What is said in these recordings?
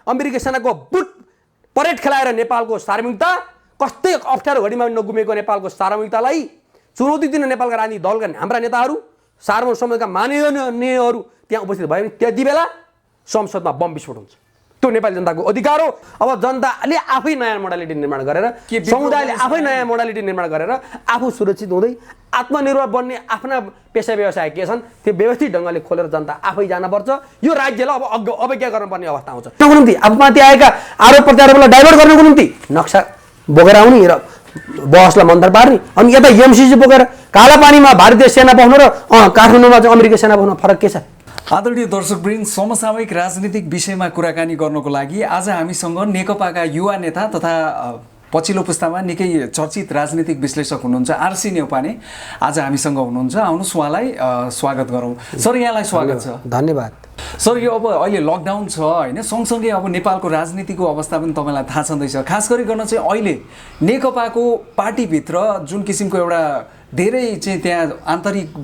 अमेरिकी सेनाको boot parade खेलाएर नेपालको सार्वभौमिकता कस्तै अप्ठ्यारो घडीमा नगुमेको नेपालको सार्वभौमिकतालाई चुनौती दिन नेपालका राजनीतिक दलका हाम्रा नेताहरू सार्वभौम समितिका माननीयहरू त्यहाँ उपस्थित भयो भने त्यति बेला संसदमा बम विस्फोट हुन्छ। त्यो नेपाली जनताको अधिकार हो। अब जनताले आफै नयाँ मोडालिटी निर्माण गरेर समुदायले आफै नयाँ मोडालिटी निर्माण गरेर आफू सुरक्षित हुँदै आत्मनिर्भर बन्ने आफ्ना पेसा व्यवसाय के छन् त्यो व्यवस्थित ढङ्गले खोलेर जनता आफै जानुपर्छ। यो राज्यलाई अब अवज्ञा गर्नुपर्ने अवस्था आउँछ। त्यसको निम्ति आफूमाथि आएका आरोप प्रत्यारोपलाई डाइभर्ट गर्नको निम्ति नक्सा बोकेर आउने र बहसलाई मन्थर पार्ने अनि यता एमसीसी बोकेर काला पानीमा भारतीय सेना पाउनु र काठमाडौँमा चाहिँ अमेरिकी सेना पाउनु फरक के छ? आदरणीय दर्शकवृन्द, समसामयिक राजनीतिक विषयमा कुराकानी गर्नको लागि आज हामीसँग नेकपाका युवा नेता तथा पछिल्लो पुस्तामा निकै चर्चित राजनीतिक विश्लेषक हुनुहुन्छ आरसी नेउपाने आज हामीसँग हुनुहुन्छ। आउनुहोस् उहाँलाई स्वागत गरौँ। सर, यहाँलाई स्वागत छ। धन्यवाद। सर, यो अब अहिले लकडाउन छ होइन, सँगसँगै अब नेपालको राजनीतिको अवस्था पनि तपाईँलाई थाहा छँदैछ। खास गरिकन चाहिँ अहिले नेकपाको पार्टीभित्र जुन किसिमको एउटा धेरै चाहिँ त्यहाँ आन्तरिक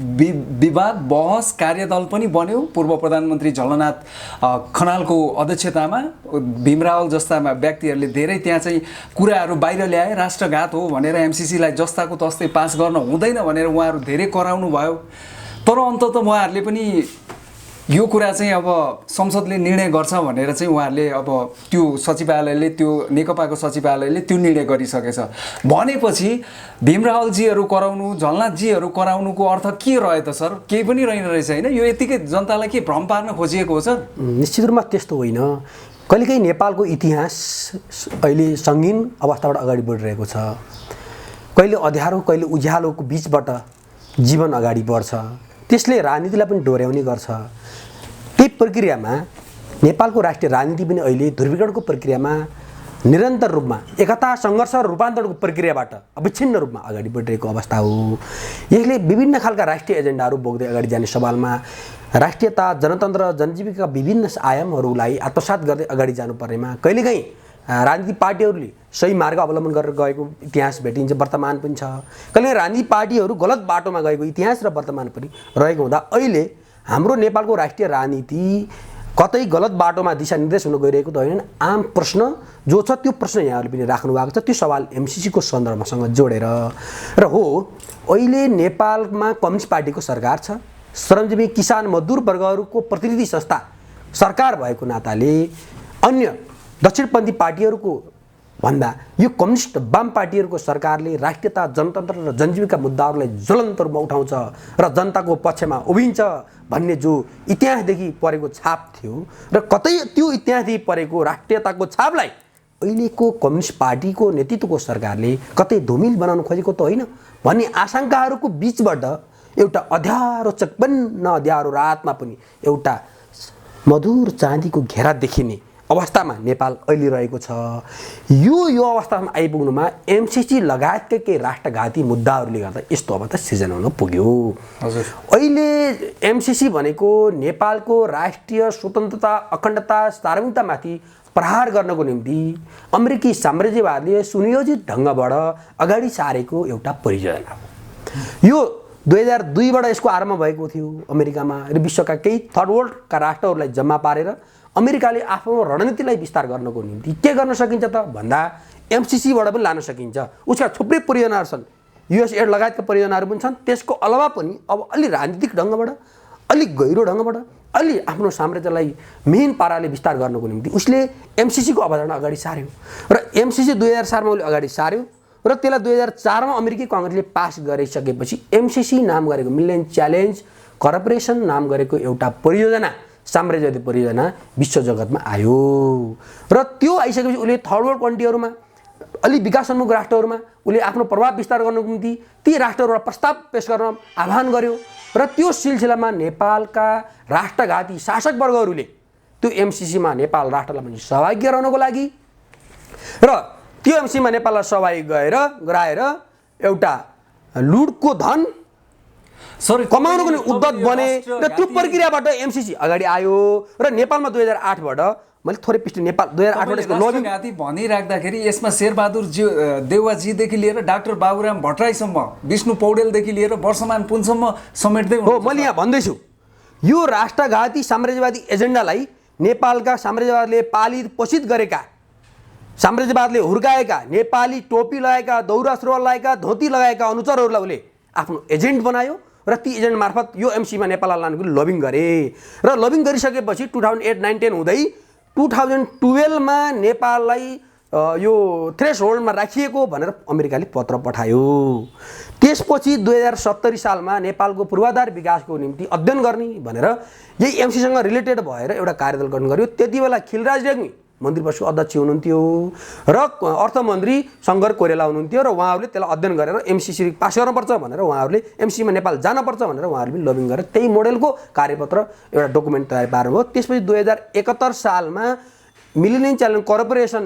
विवाद बहस कार्यदल पनि बन्यो। पूर्व प्रधानमन्त्री झलनाथ खनालको अध्यक्षतामा भीमरावल जस्ता व्यक्तिहरूले धेरै त्यहाँ चाहिँ कुराहरू बाहिर ल्याए। राष्ट्रघात हो भनेर एमसीसीलाई जस्ताको तस्तै पास गर्न हुँदैन भनेर उहाँहरू धेरै कराउनु भयो। तर अन्ततः उहाँहरूले पनि यो कुरा चाहिँ अब संसदले निर्णय गर्छ भनेर चाहिँ उहाँहरूले अब त्यो सचिवालयले त्यो नेकपाको सचिवालयले त्यो निर्णय गरिसकेछ भनेपछि भीमरावलजीहरू कराउनु झलनाथजीहरू कराउनुको अर्थ के रह्यो त सर? केही पनि रहेन रहेछ होइन? यो यतिकै जनतालाई के भ्रम पार्न खोजिएको हो सर? निश्चित रूपमा त्यस्तो होइन। कहिलेकाहीँ नेपालको इतिहास अहिले सङ्गीन अवस्थाबाट अगाडि बढिरहेको छ। कहिले अँध्यारो कहिले उज्यालोको बिचबाट जीवन अगाडि बढ्छ। त्यसले राजनीतिलाई पनि डोर्याउने गर्छ। त्यही प्रक्रियामा नेपालको राष्ट्रिय राजनीति पनि अहिले ध्रुवीकरणको प्रक्रियामा निरन्तर रूपमा एकता सङ्घर्ष र रूपान्तरणको प्रक्रियाबाट अविच्छिन्न रूपमा अगाडि बढिरहेको अवस्था हो। यसले विभिन्न खालका राष्ट्रिय एजेन्डाहरू बोक्दै अगाडि जाने सवालमा राष्ट्रियता जनतन्त्र जनजीविका विभिन्न आयामहरूलाई आत्मसात गर्दै अगाडि जानुपर्नेमा कहिलेकाहीँ राजनीतिक पार्टीहरूले सही मार्ग अवलम्बन गरेर गएको इतिहास भेटिन्छ, वर्तमान पनि छ। कहिलेकाहीँ राजनीतिक पार्टीहरू गलत बाटोमा गएको इतिहास र वर्तमान पनि रहेको हुँदा अहिले हाम्रो नेपालको राष्ट्रिय राजनीति कतै गलत बाटोमा दिशा निर्देश हुन गइरहेको त होइन। आम प्रश्न जो छ त्यो प्रश्न यहाँहरूले पनि राख्नु भएको छ। त्यो सवाल एमसीसीको सन्दर्भसँग जोडेर र हो, अहिले नेपालमा कम्युनिस्ट पार्टीको सरकार छ। श्रमजीवी किसान मजदुर वर्गहरूको प्रतिनिधि संस्था सरकार भएको नाताले अन्य दक्षिणपन्थी पार्टीहरूको भन्दा यो कम्युनिस्ट वाम पार्टीहरूको सरकारले राष्ट्रियता जनतन्त्र र जनजीविका मुद्दाहरूलाई ज्वलन्त रूपमा उठाउँछ र जनताको पक्षमा उभिन्छ भन्ने जो इतिहासदेखि परेको छाप थियो र कतै त्यो इतिहासदेखि परेको राष्ट्रियताको छापलाई अहिलेको कम्युनिस्ट पार्टीको नेतृत्वको सरकारले कतै धुमिल बनाउन खोजेको त होइन भन्ने आशंकाहरूको बिचबाट एउटा अँध्यारो चकबन्न अँध्यारो रातमा पनि एउटा मधुर चाँदीको घेरा देखिने अवस्थामा नेपाल अहिले रहेको छ। यो अवस्थामा आइपुग्नुमा एमसीसी लगायतका केही राष्ट्रघाती मुद्दाहरूले गर्दा यस्तो अवस्था सिर्जना हुन पुग्यो। हजुर, अहिले एमसीसी भनेको नेपालको राष्ट्रिय स्वतन्त्रता अखण्डता सार्वभौमिकतामाथि प्रहार गर्नको निम्ति अमेरिकी साम्राज्यवादले सुनियोजित ढङ्गबाट अगाडि सारेको एउटा परियोजना हो। यो 2002बाट यसको आरम्भ भएको थियो अमेरिकामा र विश्वका केही थर्ड वर्ल्डका राष्ट्रहरूलाई जम्मा पारेर अमेरिकाले आफ्नो रणनीतिलाई विस्तार गर्नको निम्ति के गर्न सकिन्छ त भन्दा एमसीसीबाट पनि लान सकिन्छ। उसका थुप्रै परियोजनाहरू छन्, युएसएड लगायतका परियोजनाहरू पनि छन्। त्यसको अलावा पनि अब अलि राजनीतिक ढङ्गबाट अलिक गहिरो ढङ्गबाट अलि आफ्नो साम्राज्यलाई मेन पाराले विस्तार गर्नको निम्ति उसले एमसीसीको अवधारणा अगाडि सार्यो र एमसीसी 2004मा उसले अगाडि सार्यो र त्यसलाई 2004मा अमेरिकी कङ्ग्रेसले पास गरिसकेपछि एमसीसी नाम गरेको मिलेनियम च्यालेन्ज कर्पोरेसन नाम गरेको एउटा परियोजना साम्राज्यवादी परियोजना विश्व जगतमा आयो र त्यो आइसकेपछि उसले थर्ड वर्ल्ड कन्ट्रीहरूमा अलि विकासोन्मुख राष्ट्रहरूमा उसले आफ्नो प्रभाव विस्तार गर्नको निम्ति ती राष्ट्रहरूलाई प्रस्ताव पेश गर्न आह्वान गर्यो र त्यो सिलसिलामा नेपालका राष्ट्रघाती शासक वर्गहरूले त्यो एमसीसीमा नेपाल राष्ट्रलाई पनि सहभागी गराउनको लागि र त्यो एमसीसीमा नेपाललाई सहभागी गराएर एउटा लुटको धन कमाउनको निम्ति उद्यत बने र त्यो प्रक्रियाबाट एमसीसी अगाडि आयो र नेपालमा 2008बाट मैले थोरै पिष्ट नेपाल 2008बाट यसको लबिङ भनिराख्दाखेरि यसमा शेरबहादुर देउवाजीदेखि लिएर डाक्टर बाबुराम भट्टराईसम्म विष्णु पौडेलदेखि लिएर वर्षमान पुनसम्म समेट्दै हो। मैले यहाँ भन्दैछु यो राष्ट्रघाती साम्राज्यवादी एजेन्डालाई नेपालका साम्राज्यवादले पालित पोषित गरेका, साम्राज्यवादले हुर्काएका, नेपाली टोपी लगाएका, दौरा सुरुवाल लगाएका, धोती लगाएका अनुचरहरूलाई उसले आफ्नो एजेन्ट बनायो र ती एजेन्ट मार्फत यो एमसीमा नेपाललाई लानुको लबिङ गरे र लबिङ गरिसकेपछि 2008, 9, 10 हुँदै 2012 मा नेपाललाई यो थ्रेस होल्डमा राखिएको भनेर अमेरिकाले पत्र पठायो। त्यसपछि 2070 सालमा नेपालको पूर्वाधार विकासको निम्ति अध्ययन गर्ने भनेर यही एमसीसँग रिलेटेड भएर एउटा कार्यदल गठन गर्यो। त्यति बेला खिलराज रेग्मी मन्त्री परिषदको अध्यक्ष हुनुहुन्थ्यो र अर्थमन्त्री शङ्कर कोइराला हुनुहुन्थ्यो र उहाँहरूले त्यसलाई अध्ययन गरेर एमसीसी पास गर्नुपर्छ भनेर उहाँहरूले एमसीमा नेपाल जानपर्छ भनेर उहाँहरूले पनि लबिङ गरेर त्यही मोडेलको कार्यपत्र एउटा डकुमेन्ट तयार पार्नुभयो। त्यसपछि 2071 सालमा मिलेनियम च्यालेन्ज कर्पोरेसन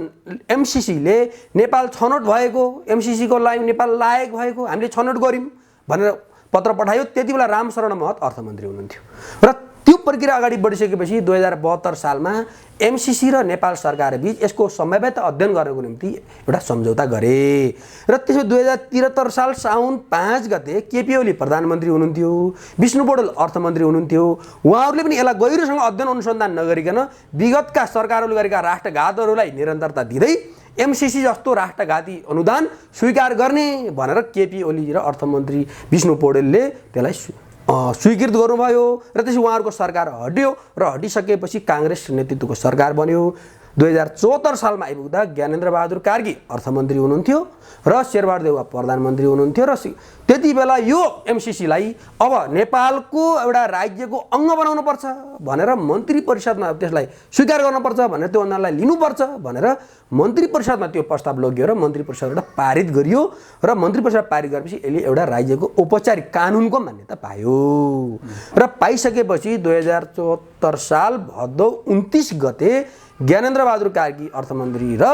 एमसीसीले नेपाल छनौट भएको, एमसीसीको लागि नेपाल लायक भएको हामीले छनौट गऱ्यौँ भनेर पत्र पठायो। त्यति बेला रामशरण महत अर्थमन्त्री हुनुहुन्थ्यो र त्यो प्रक्रिया अगाडि बढिसकेपछि 2072 सालमा एमसीसी र नेपाल सरकार बीच यसको सम्भाव्यता अध्ययन गर्नको निम्ति एउटा सम्झौता गरे र त्यसपछि 2073 साल साउन 5 गते केपी ओली प्रधानमन्त्री हुनुहुन्थ्यो, विष्णु पौडेल अर्थमन्त्री हुनुहुन्थ्यो। उहाँहरूले पनि यसलाई गहिरोसँग अध्ययन अनुसन्धान नगरिकन विगतका सरकारहरूले गरेका राष्ट्रघातहरूलाई निरन्तरता दिँदै एमसीसी जस्तो राष्ट्रघाती अनुदान स्वीकार गर्ने भनेर केपी ओली र अर्थमन्त्री विष्णु पौडेलले त्यसलाई स्वीकृत गर्नुभयो र त्यसपछि उहाँहरूको सरकार हट्यो र हटिसकेपछि काङ्ग्रेस नेतृत्वको सरकार बन्यो। 2074 सालमा आइपुग्दा ज्ञानेन्द्र बहादुर कार्की अर्थमन्त्री हुनुहुन्थ्यो र शेरबहादुर देउवा प्रधानमन्त्री हुनुहुन्थ्यो र त्यति बेला यो एमसीसीलाई अब नेपालको एउटा राज्यको अङ्ग बनाउनुपर्छ भनेर मन्त्री परिषदमा त्यसलाई स्वीकार गर्नुपर्छ भनेर त्यो अनुदानलाई लिनुपर्छ भनेर मन्त्री परिषदमा त्यो प्रस्ताव लगियो र मन्त्री परिषदबाट पारित गरियो र मन्त्री परिषद पारित गरेपछि यसले एउटा राज्यको औपचारिक कानुनको मान्यता पायो र पाइसकेपछि 2074 साल भदौ 29 गते ज्ञानेन्द्र बहादुर कार्की अर्थमन्त्री र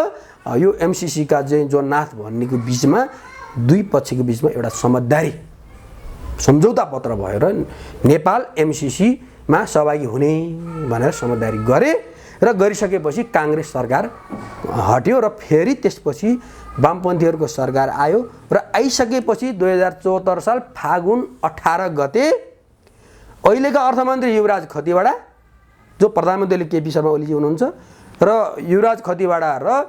यो एमसीसीका चाहिँ जो नाथ भन्नेको बिचमा दुई पक्षको बिचमा एउटा समझदारी सम्झौता पत्र भयो र नेपाल एमसीसीमा सहभागी हुने भनेर समझदारी गरे र गरिसकेपछि काङ्ग्रेस सरकार हट्यो र फेरि त्यसपछि वामपन्थीहरूको सरकार आयो र आइसकेपछि 2074 साल फागुन 18 गते अहिलेका अर्थमन्त्री युवराज खतिवडा जो प्रधानमन्त्रीले केपी शर्मा ओलीजी हुनुहुन्छ र युवराज खतिवडा र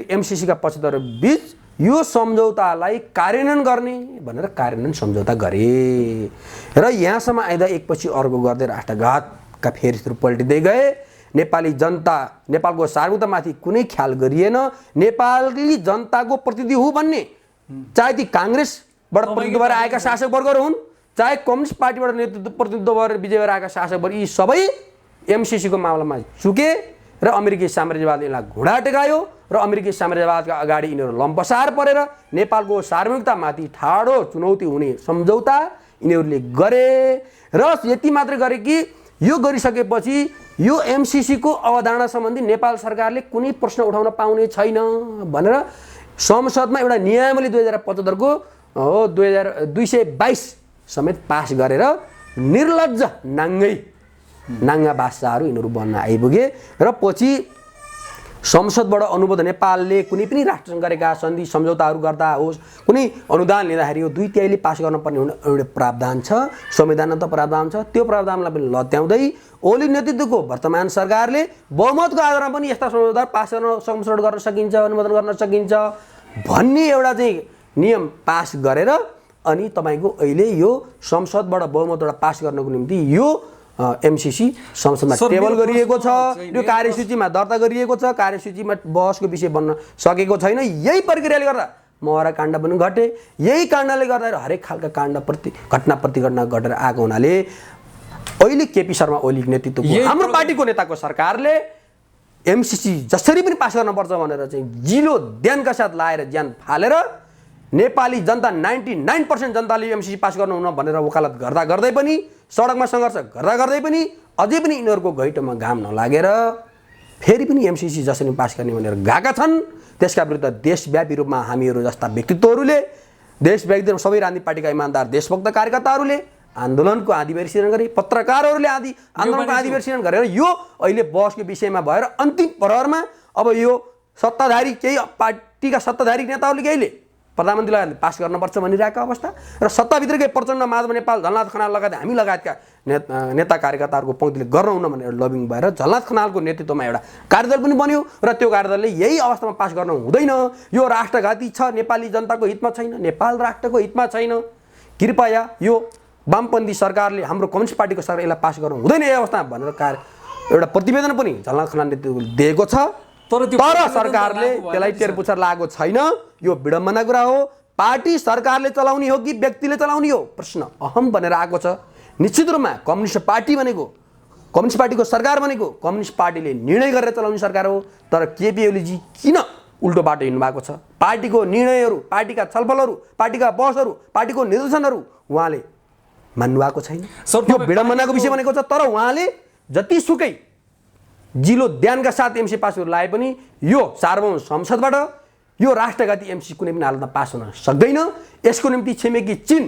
एमसीसीका पक्षधर बीच यो सम्झौतालाई कार्यान्वयन गर्ने भनेर कार्यान्वयन सम्झौता गरे र यहाँसम्म आइदा एकपछि अर्को गर्दै राष्ट्रघातका फेरिहरू पल्टिँदै गए। नेपाली जनता नेपालको सार्वभौमतामाथि कुनै ख्याल गरिएन। नेपाली जनताको प्रतिनिधि हो भन्ने चाहे ती काङ्ग्रेसबाट प्रतिनिधित्व भएर आएका शासकवर्गहरू हुन् चाहे कम्युनिस्ट पार्टीबाट प्रतिनिधित्व भएर विजय भएर आएका शासकवर्ग यी सबै एमसीसीको मामलामा चुके र अमेरिकी साम्राज्यवादले यसलाई घुँडा टेकायो र अमेरिकी साम्राज्यवादका अगाडि यिनीहरू लम्पसार परेर नेपालको सार्वभौमिकतामाथि ठाडो चुनौती हुने सम्झौता यिनीहरूले गरे र यति मात्र गरे कि यो गरिसकेपछि यो एमसीसीको अवधारणा सम्बन्धी नेपाल सरकारले कुनै प्रश्न उठाउन पाउने छैन भनेर संसदमा एउटा नियमावली 2075 को 2222 समेत पास गरेर निर्लज्ज नाङ्गा बादशाहहरू यिनीहरू बन्न आइपुगे र पछि संसदबाट अनुमोदन नेपालले कुनै पनि राष्ट्रसँग गरेका सन्धि सम्झौताहरू गर्दा होस् कुनै अनुदान लिँदाखेरि यो 2/3 पास गर्नुपर्ने एउटा प्रावधान छ, संविधानमा त प्रावधान छ। त्यो प्रावधानलाई पनि लत्याउँदै ओली नेतृत्वको वर्तमान सरकारले बहुमतको आधारमा पनि यस्ता सम्झौता पास गर्न संशोधन गर्न सकिन्छ, अनुमोदन गर्न सकिन्छ भन्ने एउटा चाहिँ नियम पास गरेर अनि तपाईको अहिले यो संसदबाट बहुमतबाट पास गर्नको निम्ति यो एमसीसी संसदमा टेबल गरिएको छ, यो कार्यसूचीमा दर्ता गरिएको छ, कार्यसूचीमा बहसको विषय बन्न सकेको छैन। यही प्रक्रियाले गर्दा महरा काण्ड पनि घटे, यही काण्डले गर्दा हरेक खालका काण्ड घटना प्रतिघटना घटेर आएको हुनाले अहिले केपी शर्मा ओली नेतृत्वको हाम्रो पार्टीको नेताको सरकारले एमसीसी जसरी पनि पास गर्नुपर्छ भनेर चाहिँ जिलो ध्यानका साथ लाएर ज्यान फालेर नेपाली जनता 99% जनताले एमसीसी पास गर्नु हुन भनेर वकालत गर्दा गर्दै पनि सडकमा सङ्घर्ष गर्दा गर्दै पनि अझै पनि यिनीहरूको घैटोमा घाम नलागेर फेरि पनि एमसीसी जसरी पास गर्ने भनेर गएका छन्। त्यसका विरुद्ध देशव्यापी रूपमा हामीहरू जस्ता व्यक्तित्वहरूले देशव्यापी सबै राजनीतिक पार्टीका इमानदार देशभक्त कार्यकर्ताहरूले आन्दोलनको आँधीबेहरी सिर्जना गरे, पत्रकारहरूले आन्दोलनको आँधीबेहरी सिर्जना गरेर यो अहिले बहसको विषयमा भएर अन्तिम प्रहरमा अब यो सत्ताधारी केही पार्टीका सत्ताधारी नेताहरूले केहीले प्रधानमन्त्री लगायत पास गर्नुपर्छ भनिरहेको अवस्था र सत्ताभित्रकै प्रचण्ड माधव नेपाल झलनाथ खनाल लगायत हामी लगायतका नेता कार्यकर्ताहरूको पंक्तिले गर्नुहुन्न भनेर लबिङ भएर झलनाथ खनालको नेतृत्वमा एउटा कार्यदल पनि बन्यो र त्यो कार्यदलले यही अवस्थामा पास गर्न हुँदैन, यो राष्ट्रघाती छ, नेपाली जनताको हितमा छैन, नेपाल राष्ट्रको हितमा छैन, कृपया यो वामपन्थी सरकारले हाम्रो कम्युनिस्ट पार्टीको सरकार यसलाई पास गर्नु हुँदैन यही अवस्थामा भनेर एउटा प्रतिवेदन पनि झलनाथ खनाल नेतृत्वले दिएको छ। तर सरकारले त्यसलाई टेरपुछार लागेको छैन। यो विडम्बना कुरा हो। पार्टी सरकारले चलाउने हो कि व्यक्तिले चलाउने हो, प्रश्न अहम बनेर आएको छ। निश्चित रूपमा कम्युनिस्ट पार्टी भनेको, कम्युनिस्ट पार्टीको सरकार भनेको कम्युनिस्ट पार्टीले निर्णय गरेर चलाउने सरकार हो। तर केपी ओलीजी किन उल्टो बाटो हिँड्नु भएको छ? पार्टीको निर्णयहरू, पार्टीका छलफलहरू, पार्टीका बहसहरू, पार्टीको निर्देशनहरू उहाँले मान्नु भएको छैन। यो विडम्बनाको विषय भनेको छ। तर उहाँले जतिसुकै जिलो ध्यानका साथ एमसी पासहरू लाए पनि यो सार्वभौम संसदबाट यो राष्ट्रघाती एमसी कुनै पनि हालतमा पास हुन सक्दैन। यसको निम्ति छिमेकी चीन,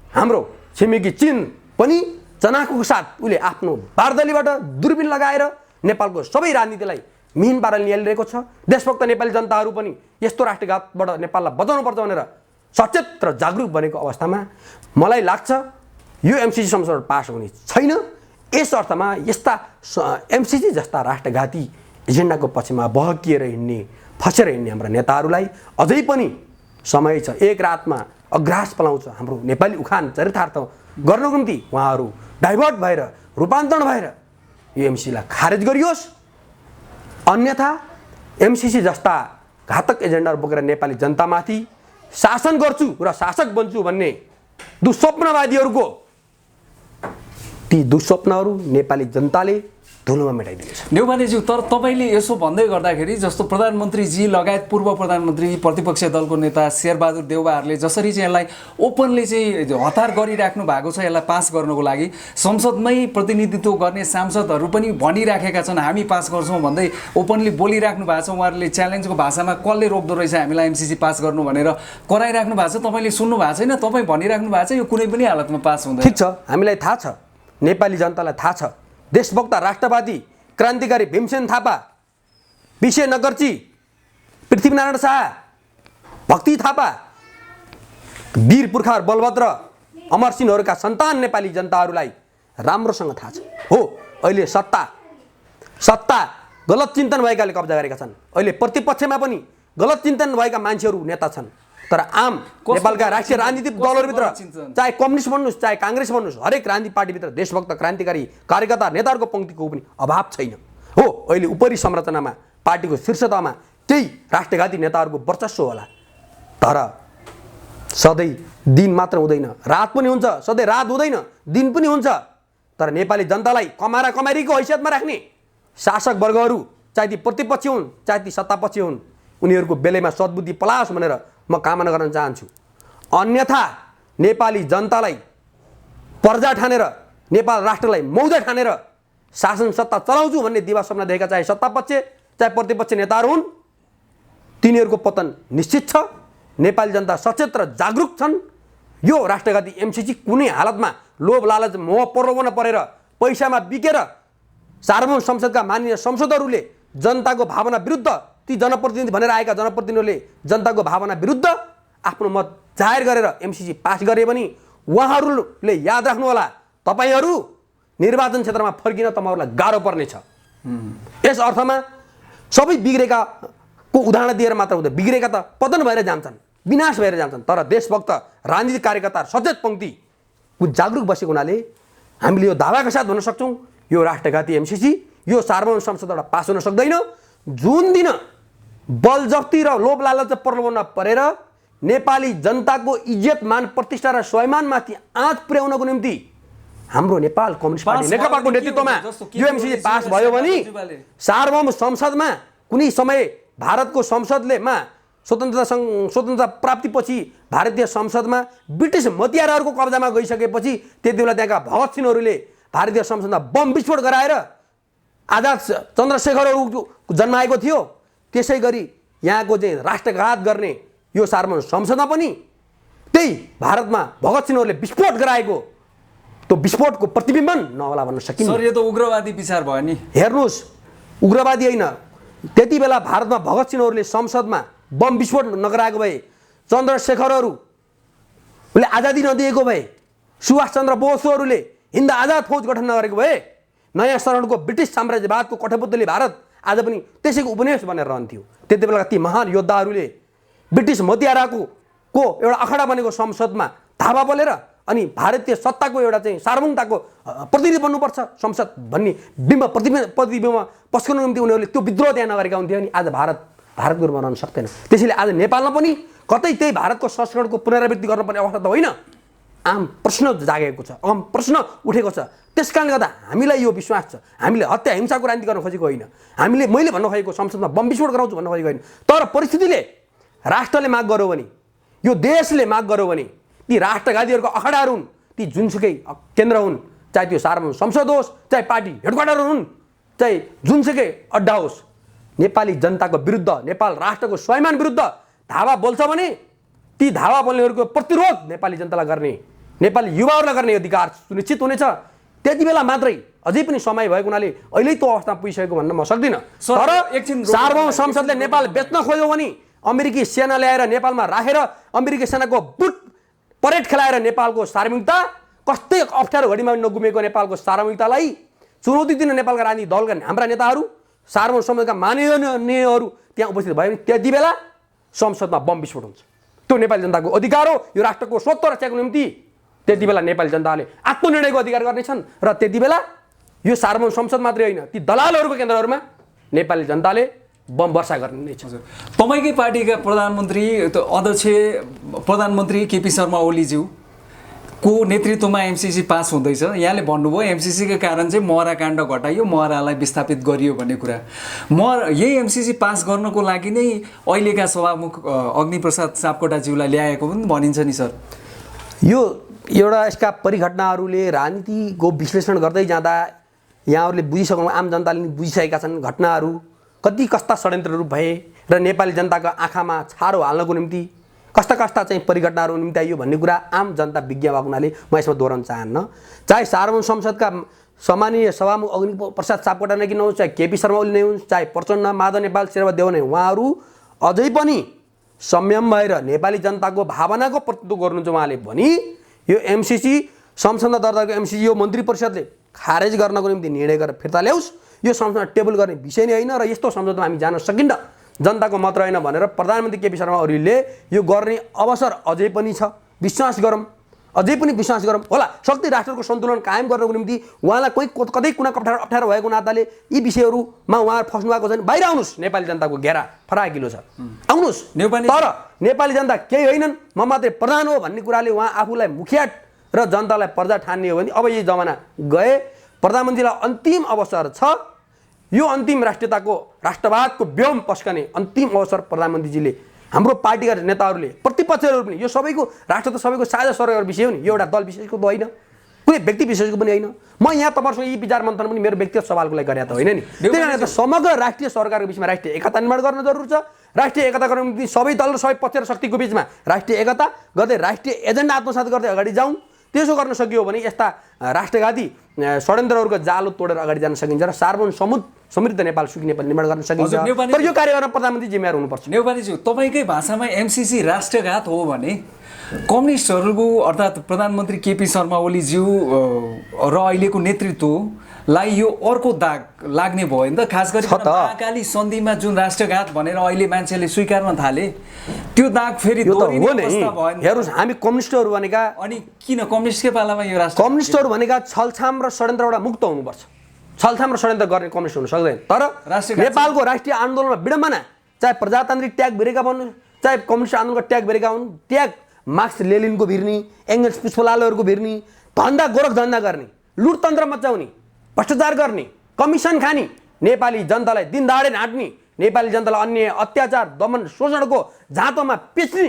हाम्रो छिमेकी चीन पनि चनाखोको साथ उसले आफ्नो बारदलीबाट दूरबीन लगाएर नेपालको सबै राजनीतिलाई मिहिन पाराले निहालिरहेको छ। देशभक्त नेपाली जनताहरू पनि यस्तो राष्ट्रघातबाट नेपाललाई बचाउनुपर्छ भनेर सचेत र जागरुक बनेको अवस्थामा मलाई लाग्छ यो एमसिसी संसदबाट पास हुने छैन। यस अर्थमा यस्ता एमसिसी जस्ता राष्ट्रघाती एजेन्डाको पक्षमा बहकिएर हिँड्ने, फसेर हिँड्ने हाम्रा नेताहरूलाई अझै पनि समय छ। एक रातमा अग्रास पलाउँछ हाम्रो नेपाली उखान चरितार्थ गर्नको निम्ति उहाँहरू डाइभर्ट भएर, रूपान्तरण भएर यो एमसिसीलाई खारेज गरियोस्। अन्यथा एमसिसी जस्ता घातक एजेन्डाहरू बोकेर नेपाली जनतामाथि शासन गर्छु र शासक बन्छु भन्ने दुस्वप्नवादीहरूको ती दुस्वप्नहरू नेपाली जनताले धुलोमा मेटाइदिनेछ। नेउपानेज्यू, तर तपाईँले यसो भन्दै गर्दाखेरि जस्तो प्रधानमन्त्रीजी लगायत पूर्व प्रधानमन्त्री, प्रतिपक्षी दलको नेता शेरबहादुर देउवाहरूले जसरी चाहिँ यसलाई ओपनली चाहिँ हतार गरिराख्नु भएको छ यसलाई पास गर्नको लागि, संसदमै प्रतिनिधित्व गर्ने सांसदहरू पनि भनिराखेका छन् हामी पास गर्छौँ भन्दै ओपनली बोलिराख्नु भएको छ। उहाँहरूले च्यालेन्जको भाषामा कसले रोक्दो रहेछ हामीलाई एमसिसी पास गर्नु भनेर कराइराख्नु भएको छ। तपाईँले सुन्नु भएको छैन? तपाईँ भनिराख्नु भएको छ यो कुनै पनि हालतमा पास हुँदैन। ठिक छ, हामीलाई थाहा छ, नेपाली जनतालाई थाहा छ। देशभक्त राष्ट्रवादी क्रान्तिकारी भीमसेन थापा, विशे नगर्ची, पृथ्वीनारायण शाह, भक्ति थापा, वीर पुर्खा बलभद्र, अमरसिंहहरूका सन्तान नेपाली जनताहरूलाई राम्रोसँग थाहा छ। हो, अहिले सत्ता गलत चिन्तन भएकाले कब्जा गरेका छन्। अहिले प्रतिपक्षमा पनि गलत चिन्तन भएका मान्छेहरू नेता छन्। तर आम नेपालका राष्ट्रिय राजनीतिक दलहरूभित्र, चाहे कम्युनिस्ट भन्नुहोस् चाहे काङ्ग्रेस भन्नुहोस्, हरेक राजनीतिक पार्टीभित्र देशभक्त क्रान्तिकारी कार्यकर्ता नेताहरूको पङ्क्तिको पनि अभाव छैन। हो, अहिले उपरी संरचनामा पार्टीको शीर्षतामा केही राष्ट्रघाती नेताहरूको वर्चस्व होला। तर सधैँ दिन मात्र हुँदैन, रात पनि हुन्छ। सधैँ रात हुँदैन, दिन पनि हुन्छ। तर नेपाली जनतालाई कमारीको हैसियतमा राख्ने शासक वर्गहरू, चाहे ती प्रतिपक्षी हुन् चाहे ती सत्तापक्षी हुन्, उनीहरूको बेलैमा सद्बुद्धि पलाओस् भनेर म कामना गर्न चाहन्छु। अन्यथा नेपाली जनतालाई पर्जा ठानेर, नेपाल राष्ट्रलाई मौजा ठानेर शासन सत्ता चलाउँछु भन्ने दिवा सपना देखेका चाहे सत्तापक्ष चाहे प्रतिपक्ष नेताहरू हुन्, तिनीहरूको पतन निश्चित छ। नेपाली जनता सचेत र जागरुक छन्। यो राष्ट्रघाती एमसिसी कुनै हालतमा लोभ लालच मोह प्रलोभन परेर पैसामा बिकेर सार्वभौम संसदका माननीय संसदहरूले जनताको भावना विरुद्ध, ती जनप्रतिनिधि भनेर आएका जनप्रतिनिधिहरूले जनताको भावना विरुद्ध आफ्नो मत जाहेर गरेर एमसिसी पास गरे पनि उहाँहरूले याद राख्नुहोला, तपाईँहरू निर्वाचन क्षेत्रमा फर्किन तपाईँहरूलाई गाह्रो पर्नेछ। यस अर्थमा सबै बिग्रेकाको उदाहरण दिएर मात्र हुँदैन, बिग्रेका त पतन भएर जान्छन्, विनाश भएर जान्छन्। तर देशभक्त राजनीतिक कार्यकर्ता सचेत पङ्क्तिको जागरुक बसेको हुनाले हामीले यो दावाका साथ भन्न सक्छौँ यो राष्ट्रघाती एमसिसी यो सार्वभौम संसदबाट पास हुन सक्दैन। जुन दिन बलजफ्ती र लोभ लालच प्रलोभनमा परेर नेपाली जनताको इज्जत मान प्रतिष्ठा र स्वाभिमानमाथि आँच पुर्याउनको निम्ति हाम्रो नेपाल कम्युनिस्ट पार्टी नेकपाको नेतृत्वमा यो एमसिसी पास भयो भने सार्वभौम संसदमा कुनै समय भारतको संसदले स्वतन्त्रता प्राप्तिपछि भारतीय संसदमा ब्रिटिस मतियारहरूको कब्जामा गइसकेपछि त्यति बेला त्यहाँका भगत सिंहहरूले भारतीय संसदमा बम विस्फोट गराएर आजाद चन्द्रशेखरहरू जन्माएको थियो। त्यसै गरी यहाँको चाहिँ राष्ट्रघात गर्ने यो सार्वभौम संसदमा पनि त्यही भारतमा भगत सिंहहरूले विस्फोट गराएको त्यो विस्फोटको प्रतिबिम्बन नहोला भन्न सकिन्छ। सर, यो त उग्रवादी विचार भयो नि। हेर्नुहोस्, उग्रवादी होइन, त्यति बेला भारतमा भगत सिंहहरूले संसदमा बम विस्फोट नगराएको भए चन्द्रशेखरहरू उसले आजादी नदिएको भए, सुभाषचन्द्र बोसहरूले हिन्द आजाद फौज गठन नगरेको भए नयाँ शरणको ब्रिटिस साम्राज्यवादको कठपुतली भारत आज पनि त्यसैको उपनिवेश बनेर रहन्थ्यो। त्यति बेला ती महान योद्धाहरूले ब्रिटिस मोतियाराको एउटा अखडा बनेको संसदमा धावा बोलेर अनि भारतीय सत्ताको एउटा चाहिँ सार्वभौमताको प्रतिनिधि बन्नुपर्छ संसद भन्ने प्रतिबिम्ब पस्कनु निम्ति उनीहरूले त्यो विद्रोह त्यहाँ नगरेका हुन्थ्यो। अनि आज भारतको रूपमा रहन सक्दैन। त्यसैले आज नेपालमा पनि कतै त्यही भारतको संस्करणको पुनरावृत्ति गर्नुपर्ने अवस्था त होइन, आम प्रश्न जागेको छ, आम प्रश्न उठेको छ। त्यस कारणले गर्दा हामीलाई यो विश्वास छ, हामीले हत्या हिंसाको राजनीति गर्न खोजेको होइन, हामीले मैले भन्न खोजेको संसदमा बम विस्फोट गराउँछु भन्न खोजेको होइन। तर परिस्थितिले राष्ट्रले माग गर्यो भने, यो देशले माग गर्यो भने ती राष्ट्रवादीहरूको अखडाहरू हुन्, ती जुनसुकै केन्द्र हुन्, चाहे त्यो सार्वभौम संसद होस्, चाहे पार्टी हेडक्वार्टर हुन्, चाहे जुनसुकै अड्डा होस्, नेपाली जनताको विरुद्ध, नेपाल राष्ट्रको स्वाभिमान विरुद्ध धावा बोल्छ भने ती धावा बोल्नेहरूको प्रतिरोध नेपाली जनतालाई गर्ने, नेपाली युवाहरूलाई गर्ने अधिकार सुनिश्चित हुनेछ। त्यति बेला मात्रै, अझै पनि समय भएको हुनाले अहिले त्यो अवस्थामा पुगिसकेको भन्न म सक्दिनँ। तर सार्वभौम संसदले नेपाल बेच्न खोज्यो भने अमेरिकी सेना ल्याएर नेपालमा राखेर अमेरिकी सेनाको बुट परेड खेलाएर नेपालको सार्वभौमिकता, कस्तै अप्ठ्यारो घडीमा नगुमेको नेपालको सार्वभौमिकतालाई चुनौती दिन नेपालका राजनीतिक दलका हाम्रा नेताहरू, सार्वभौम संसदका माननीयहरू त्यहाँ उपस्थित भयो भने त्यति बेला संसदमा बम विस्फोट हुन्छ। त्यो नेपाली जनताको अधिकार हो, यो राष्ट्रको स्वत्व रक्षाको निम्ति त्यति बेला नेपाली जनताले आत्मनिर्णयको अधिकार गर्नेछन्। र त्यति बेला यो सार्वभौम संसद मात्रै होइन, ती दलालहरूको केन्द्रहरूमा नेपाली जनताले बम वर्षा गर्ने छ। तपाईँकै पार्टीका प्रधानमन्त्री अध्यक्ष प्रधानमन्त्री केपी शर्मा ओलीज्यू को नेतृत्वमा एमसीसी पास हुँदैछ। यहाँले भन्नुभयो एमसीसीका कारण चाहिँ महरा काण्ड घटाइयो, महरालाई विस्थापित गरियो भन्ने कुरा। यही एमसीसी पास गर्नको लागि नै अहिलेका सभामुख अग्निप्रसाद सापकोटाज्यूलाई ल्याएको पनि भनिन्छ नि सर। यो एउटा यसका परिघटनाहरूले राजनीतिको विश्लेषण गर्दै जाँदा यहाँहरूले बुझिसक्नु, आम जनताले बुझिसकेका छन् घटनाहरू कति कस्ता षड्यन्त्रहरू भए र नेपाली जनताको आँखामा छारो हाल्नको निम्ति कस्ता कस्ता चाहिँ परिघटनाहरू निम्त्याइयो भन्ने कुरा आम जनता विज्ञ भएको हुनाले म यसमा दोहोऱ्याउन चाहन्न। चाहे सार्वभौम संसदका सम्मानीय सभामुख अग्निप्रसाद सापकोटा नै किन होस्, चाहे केपी शर्मा ओली नै हुन्, चाहे प्रचण्ड, माधव नेपाल, शेरबहादुर देउवा नै, उहाँहरू अझै पनि संयम भएर नेपाली जनताको भावनाको प्रतिनिधित्व गर्नुहुन्छ। उहाँले भने यो एमसीसी संसदमा दर्ता गरेको एमसीसी यो मन्त्री परिषदले खारेज गर्नको निम्ति निर्णय गरेर फिर्ता ल्याओस्, यो संसदमा टेबल गर्ने विषय नै होइन र यस्तो संसदमा हामी जान सकिन्न, जनताको मत रहेन भनेर प्रधानमन्त्री केपी शर्मा ओलीले यो गर्ने अवसर अझै पनि छ। विश्वास गरौँ, अझै पनि विश्वास गरौँ होला। शक्ति राष्ट्रको सन्तुलन कायम गर्नको निम्ति उहाँलाई कोही कतै कुना अप्ठ्यारो भएको नाताले यी विषयहरूमा उहाँहरू फस्नु भएको छैन। बाहिर आउनुहोस्, नेपाली जनताको घेरा फराकिलो छ, आउनुहोस्। तर नेपाली जनता केही होइनन्, म मात्रै प्रधान हो भन्ने कुराले उहाँ आफूलाई मुखिया र जनतालाई प्रजा ठान्ने हो भने अब यही जमाना गए। प्रधानमन्त्रीलाई अन्तिम अवसर छ, यो अन्तिम राष्ट्रियताको राष्ट्रवादको व्योम पस्कने अन्तिम अवसर प्रधानमन्त्रीजीले, हाम्रो पार्टीका नेताहरूले, प्रतिपक्षहरू पनि, यो सबैको राष्ट्र त सबैको साझा सरकार विषय हो नि, यो एउटा दल विशेषको त होइन, कुनै व्यक्ति विशेषको पनि होइन। म यहाँ तपाईँसँग यी विचार मन्थन पनि मेरो व्यक्तिगत सवालको लागि गरेका त होइन नि। त्यही कारण त समग्र राष्ट्रिय सरकारको बिचमा राष्ट्रिय एकता निर्माण गर्न जरुरी छ। राष्ट्रिय एकता गर्नको निम्ति सबै दल र सबै पक्ष र शक्तिको बिचमा राष्ट्रिय एकता गर्दै राष्ट्रिय एजेन्डा आत्मसात गर्दै अगाडि जाउँ। त्यसो गर्न सकियो भने यस्ता राष्ट्रघाती षड्यन्त्रहरूको जालो तोडेर अगाडि जान सकिन्छ र सार्वभौम समृद्ध नेपाल सुखी नेपाल निर्माण गर्न सकिन्छ। तर यो कार्य गर्न प्रधानमन्त्री जिम्मेवार हुनुपर्छ। नेउपानेज्यू, तपाईँकै भाषामा एमसीसी राष्ट्रघात हो भने कम्युनिस्टहरूको अर्थात् प्रधानमन्त्री केपी शर्मा ओलीज्यू र अहिलेको नेतृत्वलाई यो अर्को दाग लाग्ने भयो नि त। खास गरी महाकाली सन्धिमा जुन राष्ट्रघात भनेर अहिले मान्छेले स्वीकार्न थाले, त्यो दाग फेरि हेर्नुहोस्, हामी कम्युनिस्टहरू भनेका, अनि किन कम्युनिस्टकै पालामा यो राष्ट्र कम्युनिस्टहरू भनेका छलछाम र षड्यन्त्रबाट मुक्त हुनुपर्छ। छलछाम र षड्यन्त्र गर्ने कम्युनिस्ट हुन सक्दैन। तर नेपालको राष्ट्रिय आन्दोलनमा विडम्बना, चाहे प्रजातान्त्रिक त्याग भिरेका भन्नु, चाहे कम्युनिस्ट आन्दोलनका त्याग भिरेका हुन्, त्याग मार्क्स लेनिनको भिर्नी, एङ्गल्स पुष्पलालहरूको भिर्नी, धन्दा गोरख धन्दा गर्ने, लुटतन्त्र मचाउने, भ्रष्टाचार गर्ने, कमिसन खाने, नेपाली जनतालाई दिनदाडे नाट्ने, नेपाली जनतालाई अन्य अत्याचार दमन शोषणको झाँतोमा पेच्ने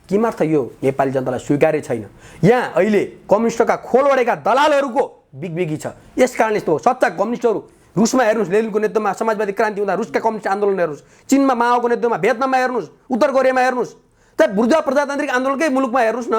किमर्थ यो नेपाली जनतालाई स्वीकार्य छैन। यहाँ अहिले कम्युनिस्टका खोलवडेका दलालहरूको बिगबिगी छ। यस कारणले यस्तो सच्चा कम्युनिस्टहरू रुसमा हेर्नुहोस्, लेनिनको नेतृत्वमा समाजवादी क्रान्ति हुँदा रुसका कम्युनिस्ट आन्दोलन हेर्नुहोस्, चीनमा माओको नेतृत्वमा भियतनाममा हेर्नुहोस्, उत्तर कोरियामा हेर्नुहोस्, चाहे बुर्जा प्रजातान्त्रिक आन्दोलनकै मुलुकमा हेर्नुहोस् न,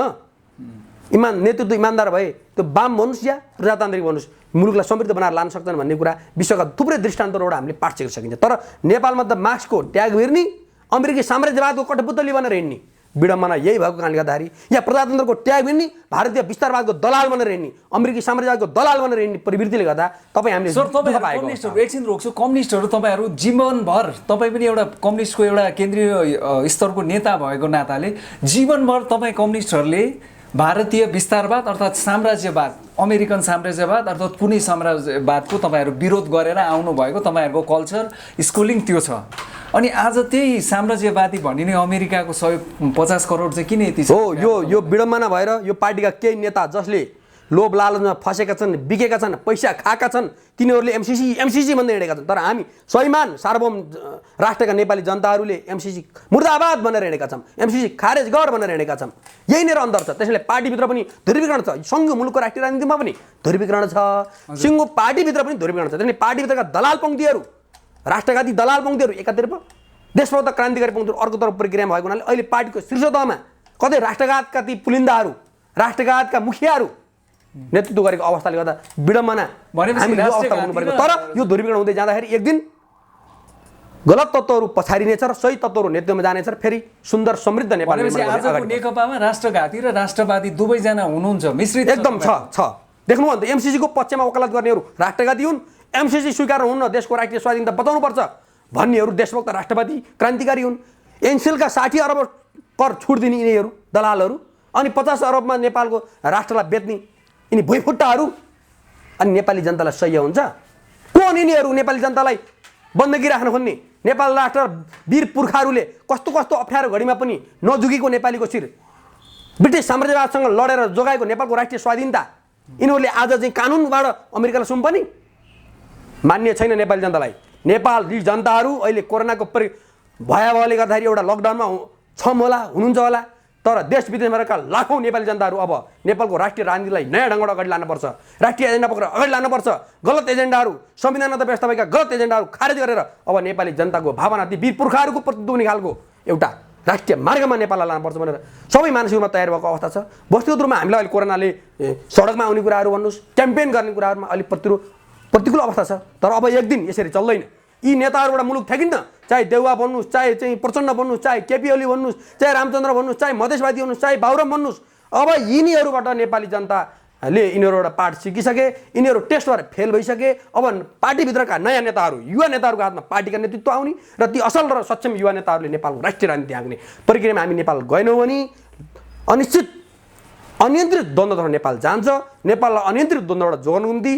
नेतृत्व इमान्दार भए त्यो वाम भन्नुहोस् या प्रजातान्त्रिक भन्नुहोस्, मुलुकलाई समृद्ध बनाएर लान सक्छन् भन्ने कुरा विश्वका थुप्रै दृष्टान्तबाट हामीले पाठ सिक्न सकिन्छ। तर नेपालमा त मार्क्सको ट्याग भिर्नी, अमेरिकी साम्राज्यवादको कठपुतली बनेर हिँड्ने, विडम्बना यही भएको कारणले गर्दाखेरि यहाँ प्रजातन्त्रको ट्याग पनि भारतीय विस्तारवादको दलाल बनेर हिँड्ने अमेरिकी साम्राज्यवादको दलाल बनेर हिँड्ने प्रवृत्तिले गर्दा तपाईँ हामीले सर तपाईँ कम्युनिस्टहरू एकछिन रोक्छु कम्युनिस्टहरू तपाईँहरू जीवनभर तपाईँ पनि एउटा कम्युनिस्टको एउटा केन्द्रीय स्तरको नेता भएको नाताले जीवनभर तपाईँ कम्युनिस्टहरूले भारतीय विस्तारवाद अर्थात् साम्राज्यवाद अमेरिकन साम्राज्यवाद अर्थात् कुनै साम्राज्यवादको तपाईँहरू विरोध गरेर आउनुभएको तपाईँहरूको कल्चर स्कुलिङ त्यो छ अनि आज त्यही साम्राज्यवादी भनिने अमेरिकाको 150 करोड चाहिँ किन यति छ हो यो विडम्बना भएर यो पार्टीका केही नेता जसले लोभ लालचमा फसेका छन् बिकेका छन् पैसा खाएका छन् तिनीहरूले एमसीसी भन्दै हिँडेका छन् तर हामी स्वाभिमान सार्वभौम राष्ट्रका नेपाली जनताहरूले एमसीसी मुर्दाबाद भनेर हिँडेका छौँ एमसीसी खारेज गर भनेर हिँडेका छौँ यही नै अन्तर छ त्यसैले पार्टीभित्र पनि ध्रुवीकरण छ सङ्घ मुलुकको राष्ट्रिय राजनीतिमा पनि ध्रुवीकरण छ सिङ्गो पार्टीभित्र पनि ध्रुवीकरण छ त्यसैले पार्टीभित्रका दलाल पङ्क्तिहरू राष्ट्रघाती दलाल पङ्क्तिहरू एकातर्फ देशभक्त क्रान्तिकारी पङ्क्तिहरू अर्कोतर्फ प्रक्रियामा भएको हुनाले अहिले पार्टीको शीर्ष तहमा कतै राष्ट्रघातका ती पुलिन्दाहरू राष्ट्रघातका मुखियाहरू नेतृत्व गरेको अवस्थाले गर्दा विडम्बना हामीले यो अवस्था हुनु परेको तर यो ध्रुवीकरण हुँदै जाँदाखेरि एक दिन गलत तत्त्वहरू पछारिनेछ र सही तत्त्वहरू नेतृत्वमा जानेछ र फेरि सुन्दर समृद्ध नेपाल आजको नेकपामा राष्ट्रघाती र राष्ट्रवादी दुवैजना हुनुहुन्छ मिश्रित एकदम छ देख्नु अन्त एमसीसीको पक्षमा वकालत गर्नेहरू राष्ट्रघाती हुन् एमसीसी स्वीकार हुन्न देशको राष्ट्रिय स्वाधीनता बताउनुपर्छ भन्नेहरू देशभक्त राष्ट्रवादी क्रान्तिकारी हुन् एनसेलका 60 अरब कर छुट दिने यिनीहरू दलालहरू अनि 50 अरबमा नेपालको राष्ट्रलाई बेच्ने यिनी भुइँफुट्टाहरू अनि नेपाली जनतालाई सह्य हुन्छ कोन यिनीहरू नेपाली जनतालाई बन्दगी राख्न खोज्ने नेपाल राष्ट्र वीर पुर्खाहरूले कस्तो कस्तो अप्ठ्यारो घडीमा पनि नझुकेको नेपालीको शिर ब्रिटिस साम्राज्यवादसँग लडेर जोगाएको नेपालको राष्ट्रिय स्वाधीनता यिनीहरूले आज चाहिँ कानुनबाट अमेरिकालाई सुम्पने मान्य छैन नेपाली जनतालाई नेपाली जनताहरू अहिले कोरोनाको भयावहले गर्दाखेरि एउटा लकडाउनमा छौँ होला हुनुहुन्छ होला तर देश विदेशमा रहेका लाखौँ नेपाली जनताहरू अब नेपालको राष्ट्रिय राजनीतिलाई नयाँ ढङ्गबाट अगाडि लानुपर्छ राष्ट्रिय एजेन्डा पक्रेर अगाडि लानुपर्छ गलत एजेन्डाहरू संविधानमा त व्यवस्था भएका गलत एजेन्डाहरू खारेज गरेर अब नेपाली जनताको भावना ती वीर पुर्खाहरूको प्रतिनिधित्व हुने खालको एउटा राष्ट्रिय मार्गमा नेपाललाई लानुपर्छ भनेर सबै मानसिकमा तयार भएको अवस्था छ वस्तुगत रूपमा हामीलाई अहिले कोरोनाले सडकमा आउने कुराहरू भन्नुहोस् क्याम्पेन गर्ने कुराहरूमा अलिक प्रतिकूल अवस्था छ तर अब एक दिन यसरी चल्दैन यी नेताहरूबाट मुलुक ठेकिन्न चाहे देउवा भन्नुहोस् चाहे चाहिँ प्रचण्ड भन्नुहोस् चाहे केपी ओली भन्नुहोस् चाहे रामचन्द्र भन्नुहोस् चाहे मधेसवादी भन्नुहोस् चाहे बाबुराम भन्नुहोस् अब यिनीहरूबाट नेपाली जनताले यिनीहरूबाट पाठ सिकिसके यिनीहरू टेस्टबाट फेल भइसके अब पार्टीभित्रका नयाँ नेताहरू युवा नेताहरूको हातमा पार्टीका नेतृत्व आउने र ती असल र सक्षम युवा नेताहरूले नेपालको राष्ट्रिय राजनीति हाँक्ने प्रक्रियामा हामी नेपाल गएनौँ भने अनिश्चित अनियन्त्रित द्वन्द्वतर्फ नेपाल जान्छ नेपाललाई अनियन्त्रित द्वन्द्वबाट जोगाउनु निम्ति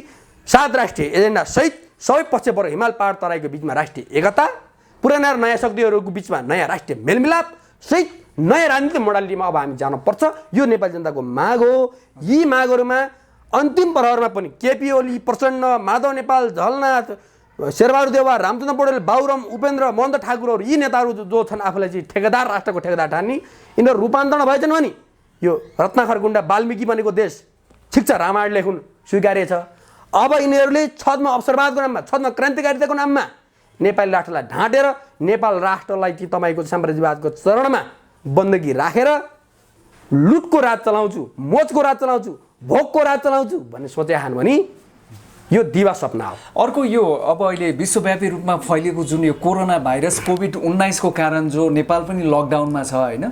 7 राष्ट्रिय एजेन्डा सहित सबै पक्षबाट हिमाल पहाड तराईको बिचमा राष्ट्रिय एकता पुराना र नयाँ शक्तिहरूको बिचमा नयाँ राष्ट्रिय मेलमिलाप सहित नयाँ राजनीतिक मोडालिटीमा अब हामी जानुपर्छ यो नेपाली जनताको माग हो यी मागहरूमा अन्तिम प्रहरमा पनि केपी ओली प्रचण्ड माधव नेपाल झलनाथ शेरबहादुर देउवा रामचन्द्र पौडेल बाबुराम उपेन्द्र महन्त ठाकुरहरू यी नेताहरू जो छन् आफूलाई चाहिँ ठेकेदार राष्ट्रको ठेकेदार ठान्ने यिनीहरू रूपान्तरण भएछन् भने यो रत्नाकर गुण्डा वाल्मिकी बनेको देश शिक्षा रामायण लेखुन स्वीकार्य छ अब यिनीहरूले छदमा अवसरवादको नाममा छदमा क्रान्तिकारिताको नाममा नेपाली राष्ट्रलाई ढाँटेर नेपाल राष्ट्रलाई कि तपाईँको साम्राज्यवादको चरणमा बन्दगी राखेर लुटको राज चलाउँछु मोचको राज चलाउँछु भोगको राज चलाउँछु भन्ने सोचेछन् भने यो दिवा सपना हो अर्को यो अब अहिले विश्वव्यापी रूपमा फैलिएको जुन यो कोरोना भाइरस कोभिड-19 को कारण जो नेपाल पनि लकडाउनमा छ हैन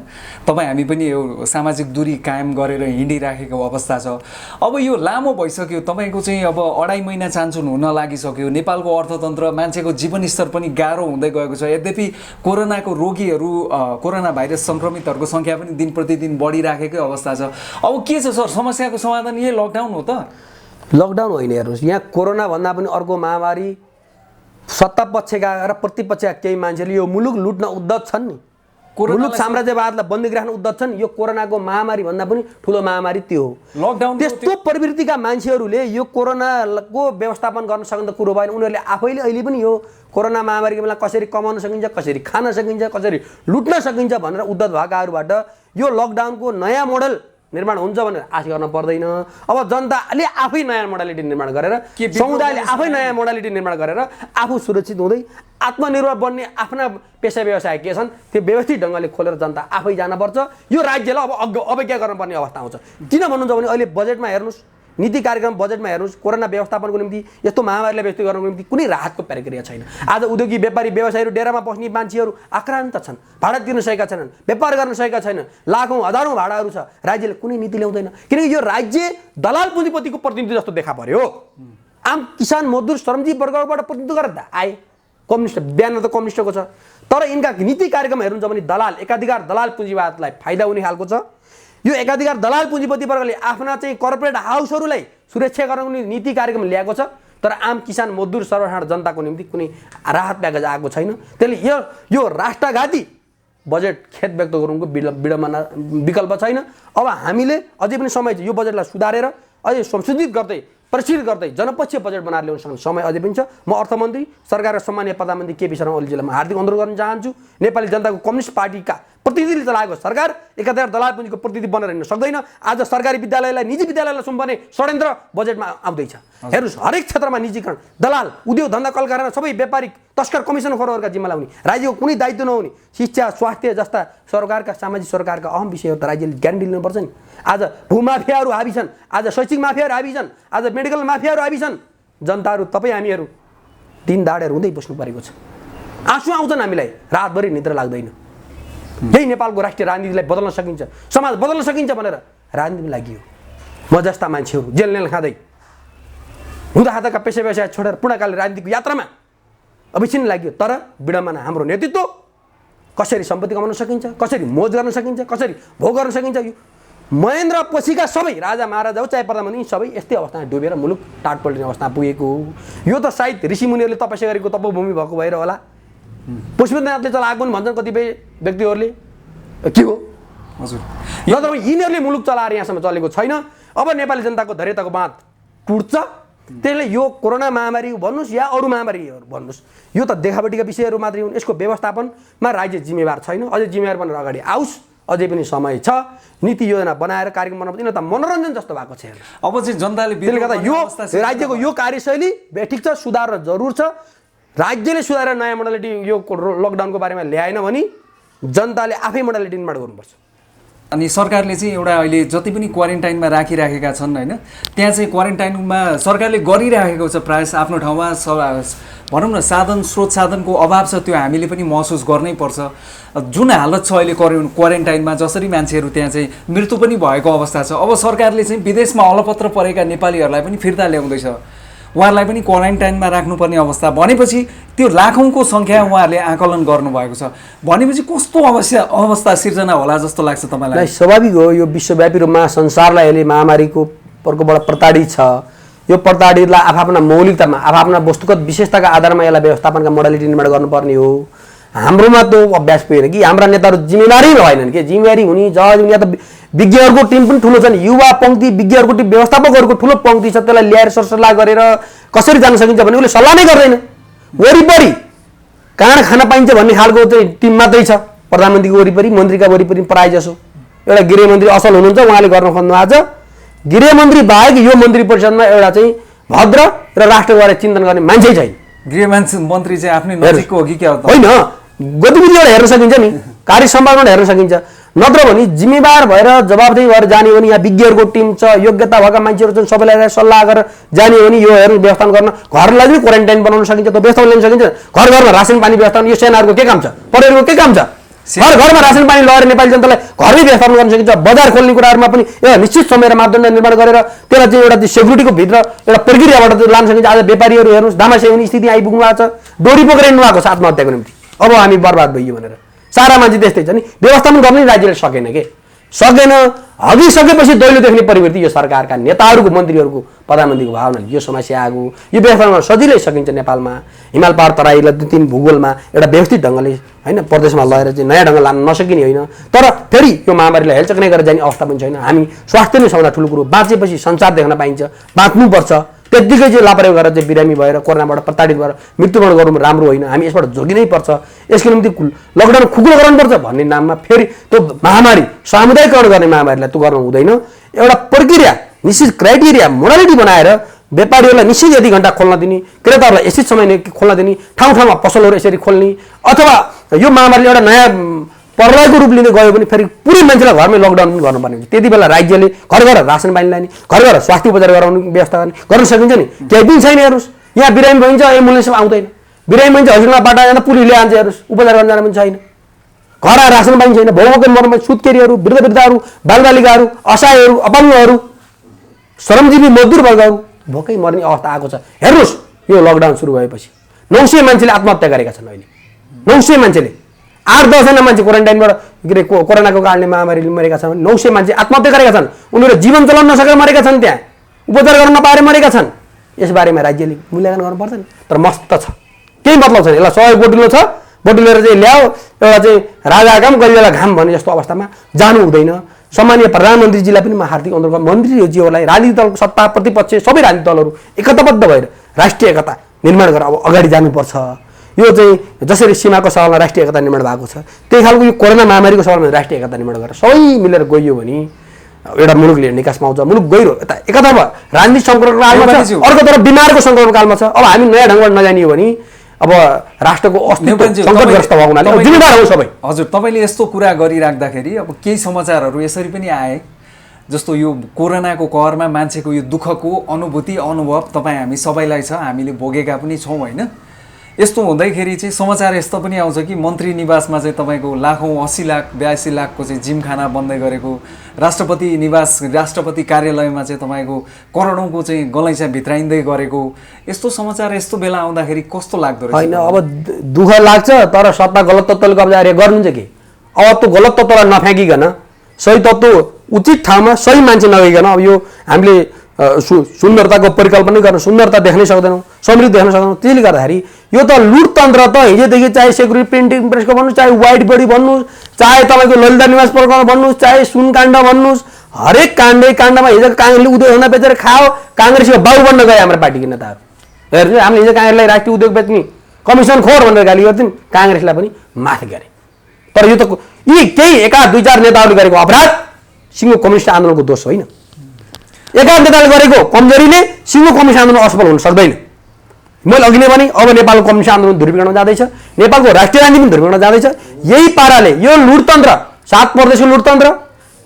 तपाईँ हामी पनि यो सामाजिक दूरी कायम गरेर हिँडिराखेको अवस्था छ अब यो लामो भइसक्यो तपाईँको चाहिँ अब 2.5 महिना चान्चुन हुन लागिसक्यो नेपालको अर्थतन्त्र मान्छेको जीवनस्तर पनि गाह्रो हुँदै गएको छ यद्यपि कोरोनाको रोगीहरू कोरोना भाइरस संक्रमितहरूको संख्या पनि दिन प्रतिदिन बढिराखेकै अवस्था छ अब के छ सर समस्याको समाधान यही लकडाउन हो त लकडाउन होइन हेर्नुहोस् यहाँ कोरोना भन्दा पनि अर्को महामारी सत्ता पक्षका र प्रतिपक्षका केही मान्छेले यो मुलुक लुट्न उद्धत छन् नि मुलुक साम्राज्यवादलाई बन्दगी राख्न उद्धत छन् यो कोरोनाको महामारी भन्दा पनि ठुलो महामारी त्यो हो लकडाउन त्यस्तो प्रवृत्तिका मान्छेहरूले यो कोरोनाको व्यवस्थापन गर्न सक्ने कुरो भएन उनीहरूले आफैले अहिले पनि यो कोरोना महामारीको बेला कसरी कमाउन सकिन्छ कसरी खान सकिन्छ कसरी लुट्न सकिन्छ भनेर उद्धत भएकाहरूबाट यो लकडाउनको नयाँ मोडल निर्माण हुन्छ भनेर आशा गर्न पर्दैन अब जनताले आफै नयाँ मोडालिटी निर्माण गरेर समुदायले आफै नयाँ मोडालिटी निर्माण गरेर आफू सुरक्षित हुँदै आत्मनिर्भर बन्ने आफ्ना पेसा व्यवसाय के छन् त्यो व्यवस्थित ढङ्गले खोलेर जनता आफै जानुपर्छ यो राज्यलाई अब अवज्ञा गर्नुपर्ने अवस्था आउँछ किन भन्नुहुन्छ भने अहिले बजेटमा हेर्नुहोस् नीति कार्यक्रम बजेटमा हेर्नुहोस् कोरोना व्यवस्थापनको निम्ति यस्तो महामारीलाई व्यवस्थित गर्नको निम्ति कुनै राहतको प्रक्रिया छैन। आज उद्योगी व्यापारी व्यवसायीहरू डेरामा बस्ने मान्छेहरू आक्रान्त छन्, भाडा तिर्न सकेका छैनन्, व्यापार गर्न सकेका छैनन्, लाखौँ हजारौँ भाडाहरू छ। राज्यले कुनै नीति ल्याउँदैन किनकि यो राज्य दलाल पुँजीपतिको प्रतिनिधि जस्तो देखा पर्यो। आम किसान मजदुर श्रमजीवी वर्गबाट प्रतिनिधित्व गरेर त आए, कम्युनिस्ट बिहान त कम्युनिस्टको छ, तर यिनका नीति कार्यक्रम हेर्नुहुन्छ भने दलाल एकाधिकार दलाल पुँजीवादलाई फाइदा हुने खालको छ। यो एकाधिकार दलाल पुँजीपति वर्गले आफ्ना चाहिँ कर्पोरेट हाउसहरूलाई सुरक्षा गर्नको निम्ति नीति कार्यक्रम ल्याएको छ, तर आम किसान मजदुर सर्वसाधारण जनताको निम्ति कुनै राहत प्याकेज आएको छैन। त्यसले यो राष्ट्रघाती बजेट खेत व्यक्त गर्नुको विडम्बना विकल्प छैन। अब हामीले अझै पनि समय छ, यो बजेटलाई सुधारेर अझै संशोधित गर्दै परिशीलित गर्दै जनपक्षीय बजेट बनाएर ल्याउन सक्ने समय अझै पनि छ। म अर्थमन्त्री सरकारका सम्माननीय प्रधानमन्त्री केपी शर्मा ओलीजीलाई म हार्दिक अनुरोध गर्न चाहन्छु, नेपाली जनताको कम्युनिस्ट पार्टीका प्रतिनिधिले चलाएको सरकार एकाधिकार दलाल पुँजीको प्रतिनिधि बनेर हिँड्न सक्दैन। आज सरकारी विद्यालयलाई निजी विद्यालयलाई सुम्पर्ने षड्यन्त्र बजेटमा आउँदैछ। हेर्नुहोस् हरेक क्षेत्रमा निजीकरण, दलाल, उद्योग धन्दा कल कारखाना सबै व्यापारिक तस्कर कमिसनखोरहरूका जिम्मा लाउने, राज्यको कुनै दायित्व नहुने, शिक्षा स्वास्थ्य जस्ता सरकारका सामाजिक सरकारका अहम विषयहरू त राज्यले ग्यारेन्टी लिनुपर्छ नि। आज भूमाफियाहरू हाबी छन्, आज शैक्षिक माफियाहरू हाबी छन्, आज मेडिकल माफियाहरू हाबी छन्। जनताहरू तपाईँ हामीहरू दिन दाडेर हुँदै बस्नु परेको छ। आँसु आउँछन् हामीलाई, रातभरि निद्रा लाग्दैन। यही नेपालको राष्ट्रिय राजनीतिलाई बदल्न सकिन्छ, समाज बदल्न सकिन्छ भनेर राजनीतिमा लागि म जस्ता मान्छेहरू जेल खाँदै हुँदाका पेसा व्यवसाय छोडेर पूर्णकालीन राजनीतिको यात्रामा अविच्छिन्न लाग्यो। तर विडम्बना हाम्रो नेतृत्व कसरी सम्पत्ति कमाउन सकिन्छ, कसरी मोज गर्न सकिन्छ, कसरी भोग गर्न सकिन्छ, यो महेन्द्र पछिका सबै राजा महाराजा हो चाहे प्रधानमन्त्री सबै यस्तै अवस्थामा डुबेर मुलुक टाट पल्टिने अवस्थामा पुगेको हो। यो त सायद ऋषिमुनिहरूले तपस्या गरेको तपोभूमि भएको भएर होला। पशुपतिनाथले चलाएको पनि भन्छन् कतिपय व्यक्तिहरूले, के हो हजुर, नत्र यिनीहरूले मुलुक चलाएर यहाँसम्म चलेको छैन। अब नेपाली जनताको धैर्यताको बाँध टुट्छ। त्यसले यो कोरोना महामारी भन्नुहोस् या अरू महामारीहरू भन्नुहोस्, यो त देखावटीका विषयहरू मात्रै हुन्। यसको व्यवस्थापनमा राज्य जिम्मेवार छैन, अझै जिम्मेवार बनेर अगाडि आओस्, अझै पनि समय छ। नीति योजना बनाएर कार्यक्रम बनाउनु पर्छ। त मनोरञ्जन जस्तो भएको छ। अब चाहिँ जनताले त्यसले गर्दा यो राज्यको यो कार्यशैली ठिक छ, सुधार जरुर छ। राज्यले सुधारेर नयाँ मोडालिटी यो लकडाउनको बारेमा ल्याएन भने जनताले आफै मोडालिटी निर्माण गर्नुपर्छ। अनि सरकारले चाहिँ एउटा अहिले जति पनि क्वारेन्टाइनमा राखिराखेका छन् होइन, त्यहाँ चाहिँ क्वारेन्टाइनमा सरकारले गरिराखेको छ प्रयास आफ्नो ठाउँमा। भनौँ न स्रोत साधनको अभाव छ, त्यो हामीले पनि महसुस गर्नै पर्छ। जुन हालत छ अहिले क्वारेन्टाइनमा, जसरी मान्छेहरू त्यहाँ चाहिँ मृत्यु पनि भएको अवस्था छ। अब सरकारले चाहिँ विदेशमा अलपत्र परेका नेपालीहरूलाई पनि फिर्ता ल्याउँदैछ, उहाँहरूलाई पनि क्वारेन्टाइनमा राख्नुपर्ने अवस्था भनेपछि त्यो लाखौँको सङ्ख्या उहाँहरूले आकलन गर्नुभएको छ भनेपछि कस्तो अवस्था सिर्जना होला जस्तो लाग्छ तपाईँलाई? स्वाभाविक हो, यो विश्वव्यापी रूपमा संसारलाई अहिले महामारीको प्रकोपबाट प्रताडित छ। यो प्रताडितलाई आफ्ना मौलिकतामा आफ्ना वस्तुगत विशेषताका आधारमा यसलाई व्यवस्थापनका मोडालिटी निर्माण गर्नुपर्ने हो। हाम्रोमा त अभ्यास पुगेन कि हाम्रा नेताहरू जिम्मेवारी भएनन् कि जिम्मेवारी हुने जज यहाँ त विज्ञहरूको टिम पनि ठुलो छ नि, युवा पङ्क्ति विज्ञहरूको टिम व्यवस्थापकहरूको ठुलो पङ्क्ति छ। त्यसलाई ल्याएर सरसल्लाह गरेर कसरी जान सकिन्छ भने उसले सल्लाह नै गर्दैन। वरिपरि कहाँ खान पाइन्छ भन्ने खालको चाहिँ टिम मात्रै छ। प्रधानमन्त्रीको वरिपरि मन्त्रीका वरिपरि प्रायः जसो एउटा गृहमन्त्री असल हुनुहुन्छ, उहाँले गर्न खोज्नु भएको छ। गृहमन्त्री बाहेक यो मन्त्री परिषदमा एउटा चाहिँ भद्र र राष्ट्रको बारे चिन्तन गर्ने मान्छे छैन। गृहमन्त्री चाहिँ आफ्नै नजिकको हो कि क्या हो? होइन, गतिविधिबाट हेर्न सकिन्छ नि, कार्य सम्पादनबाट हेर्न सकिन्छ। नत्र भने जिम्मेवार भएर जवाबदेही भएर जाने हो भने यहाँ विज्ञहरूको टिम छ, योग्यता भएका मान्छेहरू छन्, सबैलाई सल्लाह गरेर जाने हो भने यो हेर्नु व्यवस्थापन गर्न घरलाई पनि क्वारेन्टाइन बनाउन सकिन्छ, त्यो व्यवस्थापन ल्याउन सकिन्छ। घर घरमा रासन पानी व्यवस्थापन, यो सेनाहरूको के काम छ, प्रहरीको के काम छ? घर घरमा रासन पानी लगेर नेपाली जनतालाई घरमै व्यवस्थापन गर्न सकिन्छ। बजार खोल्ने कुराहरूमा पनि एउटा निश्चित समय र मापदण्ड निर्माण गरेर त्यसलाई चाहिँ एउटा सेक्युरिटीको भित्र एउटा प्रक्रियाबाट लान सकिन्छ। आज व्यापारीहरू हेर्नुहोस् दामासे हुने स्थिति आइपुग्नु भएको छ, डोरी बोकेर हिँड्नु भएको छ आत्महत्याको निम्ति। अब हामी बर्बाद भइयो भनेर सारा मान्छे त्यस्तै छ नि। व्यवस्थापन गर्ने राज्यले सकेन के सकेन। हगिसकेपछि दैलो देख्ने प्रवृत्ति यो सरकारका नेताहरूको मन्त्रीहरूको प्रधानमन्त्रीको भावनाले यो समस्या आएको। यो व्यवस्थापन सजिलै सकिन्छ। नेपालमा हिमाल पहाड तराईलाई 2-3 भूगोलमा एउटा व्यवस्थित ढङ्गले होइन प्रदेशमा लगेर चाहिँ नयाँ ढङ्गले लान नसकिने होइन। तर फेरि यो महामारीलाई हेलचक्राइ गरेर जाने अवस्था पनि छैन। हामी स्वास्थ्य नै सबभन्दा ठुलो कुरो, बाँचेपछि संसार देख्न पाइन्छ, बाँच्नुपर्छ। त्यतिकै चाहिँ लापरवाही गरेर चाहिँ बिरामी भएर कोरोनाबाट प्रताडित भएर मृत्युवरण गर्नु राम्रो होइन। हामी यसबाट जोगिनै पर्छ। यसको निम्ति लकडाउन खुकुलो गराउनुपर्छ भन्ने नाममा फेरि त्यो महामारी सामुदायिकरण गर्ने महामारीलाई त्यो गर्नु हुँदैन। एउटा प्रक्रिया निश्चित क्राइटेरिया मोडालिटी बनाएर व्यापारीहरूलाई निश्चित यति घन्टा खोल्न दिने, क्रेताहरूलाई यति समय खोल्न दिने, ठाउँ ठाउँमा पसलहरू यसरी खोल्ने, अथवा यो महामारीले एउटा नयाँ प्रलयको रूप लिँदै गयो भने फेरि पुरै मान्छेलाई घरमै लकडाउन पनि गर्नुपर्ने हुन्छ। त्यति बेला राज्यले घर घर रासन पानी लाने, घर घर स्वास्थ्य उपचार गराउने व्यवस्था गर्न सकिन्छ नि। केही पनि छैन। हेर्नुहोस्, यहाँ बिरामी भइन्छ, एम्बुलेन्स आउँदैन। बिरामी भइन्छ, हस्पिटलमा बाटा जाँदा पुलिसले आन्छ। हेर्नुहोस्, उपचार गर्न जान पनि छैन। घर रासन पानी छैन। भौभौकै मर्ने सुत्केरीहरू, वृद्धवृद्धाहरू, बालबालिकाहरू, असहायहरू, अपाङ्गहरू, श्रमजीवी मजदुर वर्गहरू भोकै मर्ने अवस्था आएको छ। हेर्नुहोस्, यो लकडाउन सुरु भएपछि 900 मान्छेले आत्महत्या गरेका छन्। अहिले 900 मान्छेले, 8-10 जना मान्छे क्वारेन्टाइनबाट के अरे कोरोनाको कारणले महामारीले मरेका छन्। 900 मान्छे आत्महत्या गरेका छन्। उनीहरू जीवन चलाउन नसकेर मरेका छन्, त्यहाँ उपचार गर्न नपाएर मरेका छन्। यसबारेमा राज्यले मूल्याङ्कन गर्नुपर्छ नि। तर मस्त छ, केही मतलब छैन। यसलाई सहयोग बटुलो छ, बटुलेर चाहिँ ल्याओ, एउटा चाहिँ राजा काम कहिले बेला घाम भन्ने जस्तो अवस्थामा जानु हुँदैन। सम्मानीय प्रधानमन्त्रीजीलाई पनि म हार्दिक अनुरोध गर्छु, मन्त्रीज्यूहरूलाई, राजनीतिक दल, सत्ता प्रतिपक्ष सबै राजनीतिक दलहरू एकताबद्ध भएर राष्ट्रिय एकता निर्माण गरेर अब अगाडि जानुपर्छ। यो चाहिँ जसरी सीमाको सवालमा राष्ट्रिय एकता निर्माण भएको छ, त्यही खालको यो कोरोना महामारीको सवालमा राष्ट्रिय एकता निर्माण गरेर सबै मिलेर गइयो भने एउटा मुलुकले निकास पाउँछ। मुलुक गहिरो यता एकतर्फ राजनीतिक सङ्कटको कालमा छ, अर्कोतर्फ बिमारको सङ्कटको कालमा छ। अब हामी नयाँ ढङ्गबाट नजानियो भने अब राष्ट्रको अस्तित्व सङ्कटग्रस्त भएको हुनाले जिम्मेदार हो सबै। हजुर, तपाईँले यस्तो कुरा गरिराख्दाखेरि अब केही समाचारहरू यसरी पनि आए, जस्तो यो कोरोनाको कहरमा मान्छेको यो दुःखको अनुभूति अनुभव तपाईँ हामी सबैलाई छ, हामीले भोगेका पनि छौँ होइन। यस्तो हुँदैखेरि चाहिँ समाचार यस्तो पनि आउँछ कि मन्त्री निवासमा चाहिँ तपाईँको लाखौँ 80 लाख 82 लाखको चाहिँ जिमखाना बन्दै गरेको, राष्ट्रपति निवास राष्ट्रपति कार्यालयमा चाहिँ तपाईँको करोडौँको चाहिँ गलैँचा भित्राइँदै गरेको, यस्तो समाचार यस्तो बेला आउँदाखेरि कस्तो लाग्दो रहेछ? होइन, अब दुःख लाग्छ, तर सत्ता गलत तत्त्वले कब्जा गरेर गर्नुहुन्छ कि अब त्यो गलत तत्त्वलाई नफ्याँकिकन सही तत्त्व उचित ठाउँमा सही मान्छे नगइकन अब यो हामीले सुन्दरताको परिकल्पना गर्न, सुन्दरता देख्नै सक्दैनौँ, समृद्धि देख्न सक्दैनौँ। त्यसले गर्दाखेरि यो त लुटतन्त्र त हिजोदेखि, चाहे सेक्युरिटी प्रिन्टिङ प्रेसको भन्नुहोस्, चाहे वाइट बडी भन्नुहोस्, चाहे तपाईँको ललिता निवास प्रकरण भन्नुहोस्, चाहे सुनकाण्ड भन्नुहोस्, हरेक काण्डमा हिजो काङ्ग्रेसले उद्योग धन्दा बेचेर खाओ, काङ्ग्रेसको बाउ बन्न गए हाम्रो पार्टीको नेताहरू। हेर्नु, हामीले हिजो काङ्ग्रेसलाई राष्ट्रिय उद्योग बेच्ने कमिसन खोर भनेर गाली गर्थ्यौँ, काङ्ग्रेसलाई पनि माथि गरे। तर यो त यी केही एका 2-4 नेताहरूले गरेको अपराध सिङ्गो कम्युनिस्ट आन्दोलनको दोष होइन। एकाध नेताले गरेको कमजोरीले सिङ्गो कम्युनिस्ट आन्दोलन असफल हुन सक्दैन। मैले अघि नै भने अब नेपालको कम्युनिस्ट आन्दोलन ध्रुवीकरण जाँदैछ, नेपालको राष्ट्रिय राजनीति पनि ध्रुवीकरण जाँदैछ। यही पाराले यो लुटतन्त्र, 7 प्रदेशको लुटतन्त्र,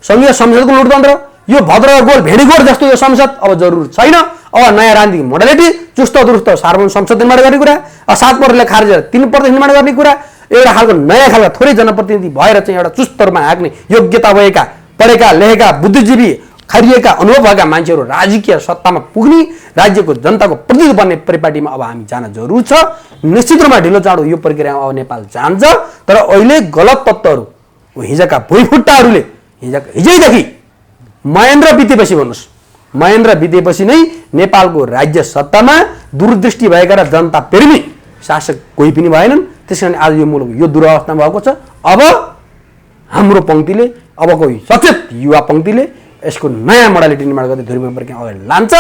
सङ्घीय संसदको लुटतन्त्र, यो भद्र गोल भेडीगोड जस्तो यो संसद अब जरुर छैन। अब नयाँ राजनीतिक मोडालिटी, चुस्त दुरुस्त सार्वजनिक संसद निर्माण गर्ने कुरा, 7 प्रदेशले खारेज गरेर 3 प्रदेश निर्माण गर्ने कुरा, एउटा खालको नयाँ खालको थोरै जनप्रतिनिधि भएर चाहिँ एउटा चुस्त रूपमा हाँक्ने योग्यता भएका, पढेका लेखेका, बुद्धिजीवी, खारिएका, अनुभव भएका मान्छेहरू राजकीय सत्तामा पुग्ने, राज्यको जनताको प्रतिनिधि बन्ने परिपाटीमा अब हामी जान जरुर छ। निश्चित रूपमा ढिलो चाँडो यो प्रक्रियामा अब नेपाल जान्छ। तर अहिले गलत तत्त्वहरू, हिजोका भुइँफुट्टाहरूले हिजैदेखि महेन्द्र बितेपछि भन्नुहोस्, महेन्द्र बितेपछि नै नेपालको राज्य सत्तामा दूरदृष्टि भएका र जनता प्रेमी शासक कोही पनि भएनन्। त्यसकारण आज यो मुलुक यो दुरवस्थामा भएको छ। अब हाम्रो पङ्क्तिले, अबको सचेत युवा पङ्क्तिले यसको नयाँ मोडालिटी निर्माण गर्दै ध्रुवीकरण प्रक्रिया अगाडि लान्छ,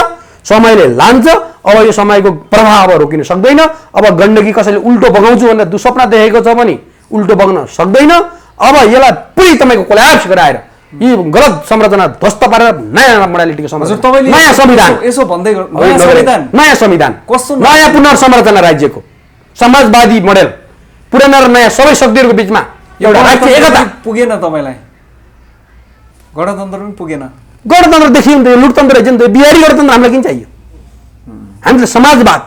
समयले लान्छ। अब यो समयको प्रभाव अब रोकिन सक्दैन। अब गण्डकी कसैले उल्टो बगाउँछु भनेर दुस्वप्न देखेको छ भने उल्टो बग्न सक्दैन। अब यसलाई पुरै तपाईँको कोल्याप्स गराएर यी गलत संरचना ध्वस्त पारेर नयाँ मोडालिटीको संरचना, नयाँ संविधान, यसो भन्दै नयाँ संविधान, नयाँ पुनर्संरचना, राज्यको समाजवादी मोडेल, पुराना र नयाँ सबै शक्तिहरूको बिचमा एउटा राष्ट्रिय एकता पुगेन। तपाईँलाई गणतन्त्र पनि पुगेन। गणतन्त्र देखियो नि त, लुटतन्त्र रहेछ नि त। बिहारी गणतन्त्र हामीलाई किन चाहियो? हामीले समाजवाद,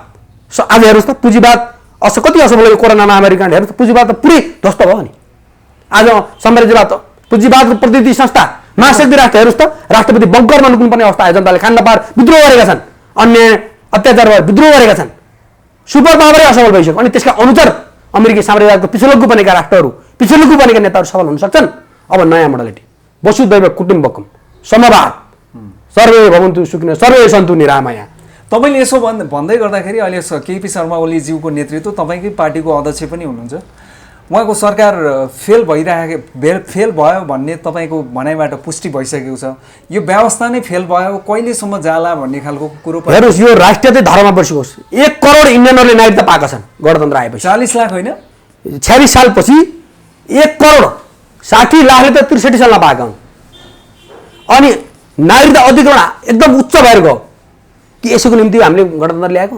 आज हेर्नुहोस् त पुँजीवाद कति असफल भयो कोरोना महामारी काण्ड। हेर्नुहोस्, पुँजीवाद त पुरै ध्वस्त भयो नि। आज साम्राज्यवाद, पुँजीवादको प्रतिनिधि संस्था, महाशक्ति राष्ट्र, हेर्नुहोस् त राष्ट्रपति बङ्करमा लुक्नुपर्ने अवस्था आयो। जनताले खान नपाएर विद्रोह गरेका छन्, अन्याय अत्याचार भएर विद्रोह गरेका छन्। सुपर पावरै असफल भइसक्यो। अनि त्यसका अनुसार अमेरिकी साम्राज्यवादको पिछलग्गु बनेका राष्ट्रहरू, पिछलग्गु बनेका नेताहरू सफल हुन सक्छन्। अब नयाँ मोडालिटी, वसुधैव कुटुम्बकम, समवाद, सर्वे भवन्तु सुखिनः सर्वे सन्तु निरामया। तपाईँले यसो भन्दै गर्दाखेरि अहिले केपी शर्मा ओलीज्यूको नेतृत्व, तपाईँकै पार्टीको अध्यक्ष पनि हुनुहुन्छ, उहाँको सरकार फेल भयो भन्ने तपाईँको भनाइबाट पुष्टि भइसकेको छ। यो व्यवस्था नै फेल भयो, कहिलेसम्म जाला भन्ने खालको कुरो। हेर्नुहोस्, यो राष्ट्रियतै धर्ममा बसेकोस्। 1 करोड इन्डियनहरूले नागरिकता पाएका छन् गणतन्त्र आएपछि। 40 लाख होइन, 46 सालपछि 1 करोड 60 लाखले त 63 सालमा पाएका हुन्। अनि नागरिकता अधिग्रहण एकदम उच्च भएर गयो कि यसैको निम्ति हामीले गणतन्त्र ल्याएको।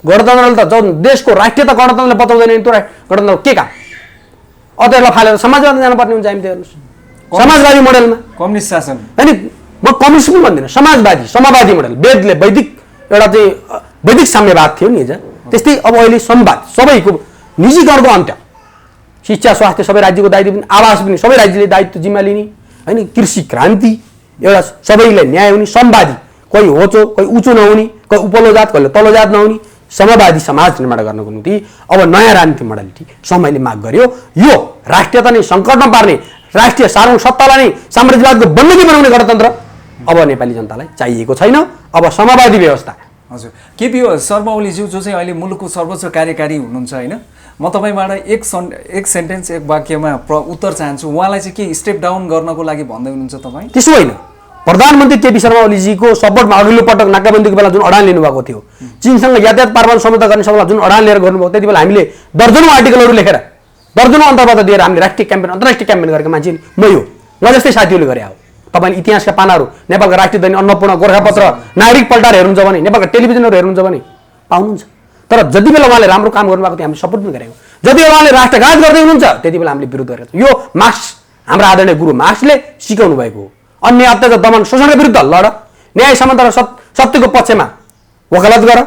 गणतन्त्रले त जुन देशको राष्ट्रियता गणतन्त्रले बचाउँदैन नि, त्यो गणतन्त्र के काम? अतहरूलाई फालेर समाजवादी जानुपर्ने हुन्छ हामी त हेर्नुहोस् समाजवादी मोडेलमा कम्युनिस्ट शासन अनि म कम्युनिस्ट पनि भन्दिनँ समाजवादी समवादी मोडल वेदले वैदिक एउटा चाहिँ वैदिक साम्यवाद थियो नि हिजो त्यस्तै अब अहिले संवाद सबैको निजीकरणको अन्त्य शिक्षा स्वास्थ्य सबै राज्यको दायित्व पनि आवास पनि सबै राज्यले दायित्व जिम्मा लिने होइन कृषि क्रान्ति एउटा सबैलाई न्याय हुने संवादी कोही होचो कोही उचो नहुने कोही उपल्लो जात कहिले तल्लो जात नहुने समवादी समाज निर्माण गर्नको निम्ति अब नयाँ राजनीतिक मोडालिटी समयले माग गर्यो यो राष्ट्रियता नै सङ्कटमा पार्ने राष्ट्रिय सार्वभौम सत्तालाई नै साम्राज्यवादको बन्दकी बनाउने गणतन्त्र अब नेपाली जनतालाई चाहिएको छैन अब समाजवादी व्यवस्था हजुर केपी शर्मा ओलीज्यू जो चाहिँ अहिले मुलुकको सर्वोच्च कार्यकारी हुनुहुन्छ होइन म तपाईँबाट एक सेन्टेन्स एक वाक्यमा उत्तर चाहन्छु उहाँलाई चाहिँ के स्टेप डाउन गर्नको लागि भन्दै हुनुहुन्छ तपाईँ त्यसो होइन प्रधानमन्त्री केपी शर्मा ओलीजीको सपोर्टमा अघिल्लो पटक नाकाबन्दीको बेला जुन अडान लिनुभएको थियो चीनसँग यातायात पारमान समझौता गर्ने सबैलाई जुन अडान लिएर गर्नुभयो त्यति बेला हामीले दर्जनौँ आर्टिकलहरू लेखेर दर्जनौँ अन्तर्वार्ता दिएर हामीले राष्ट्रिय क्याम्पेन अन्तर्राष्ट्रिय क्याम्पेन गरेका मान्छे म यो म जस्तै साथीहरूले गरे हो तपाईँले इतिहासका पानाहरू नेपालका राष्ट्रिय दैनिक अन्नपूर्ण गोर्खापत्र नागरिक पल्टाएर हेर्नुहुन्छ भने नेपालका टेलिभिजनहरू हेर्नुहुन्छ भने पाउनुहुन्छ तर जति बेला उहाँले राम्रो काम गर्नुभएको थियो हामीले सपोर्ट पनि गरेको जति बेला उहाँले राष्ट्रघात गर्दै हुनुहुन्छ त्यति बेला हामीले विरोध गरेका छौँ यो मार्क्स हाम्रो आदरणीय गुरु मार्क्सले सिकाउनु भएको हो अन्य अत्याचार दमन शोषणका विरुद्ध लड न्याय समानता र सत्यको पक्षमा वकालत गर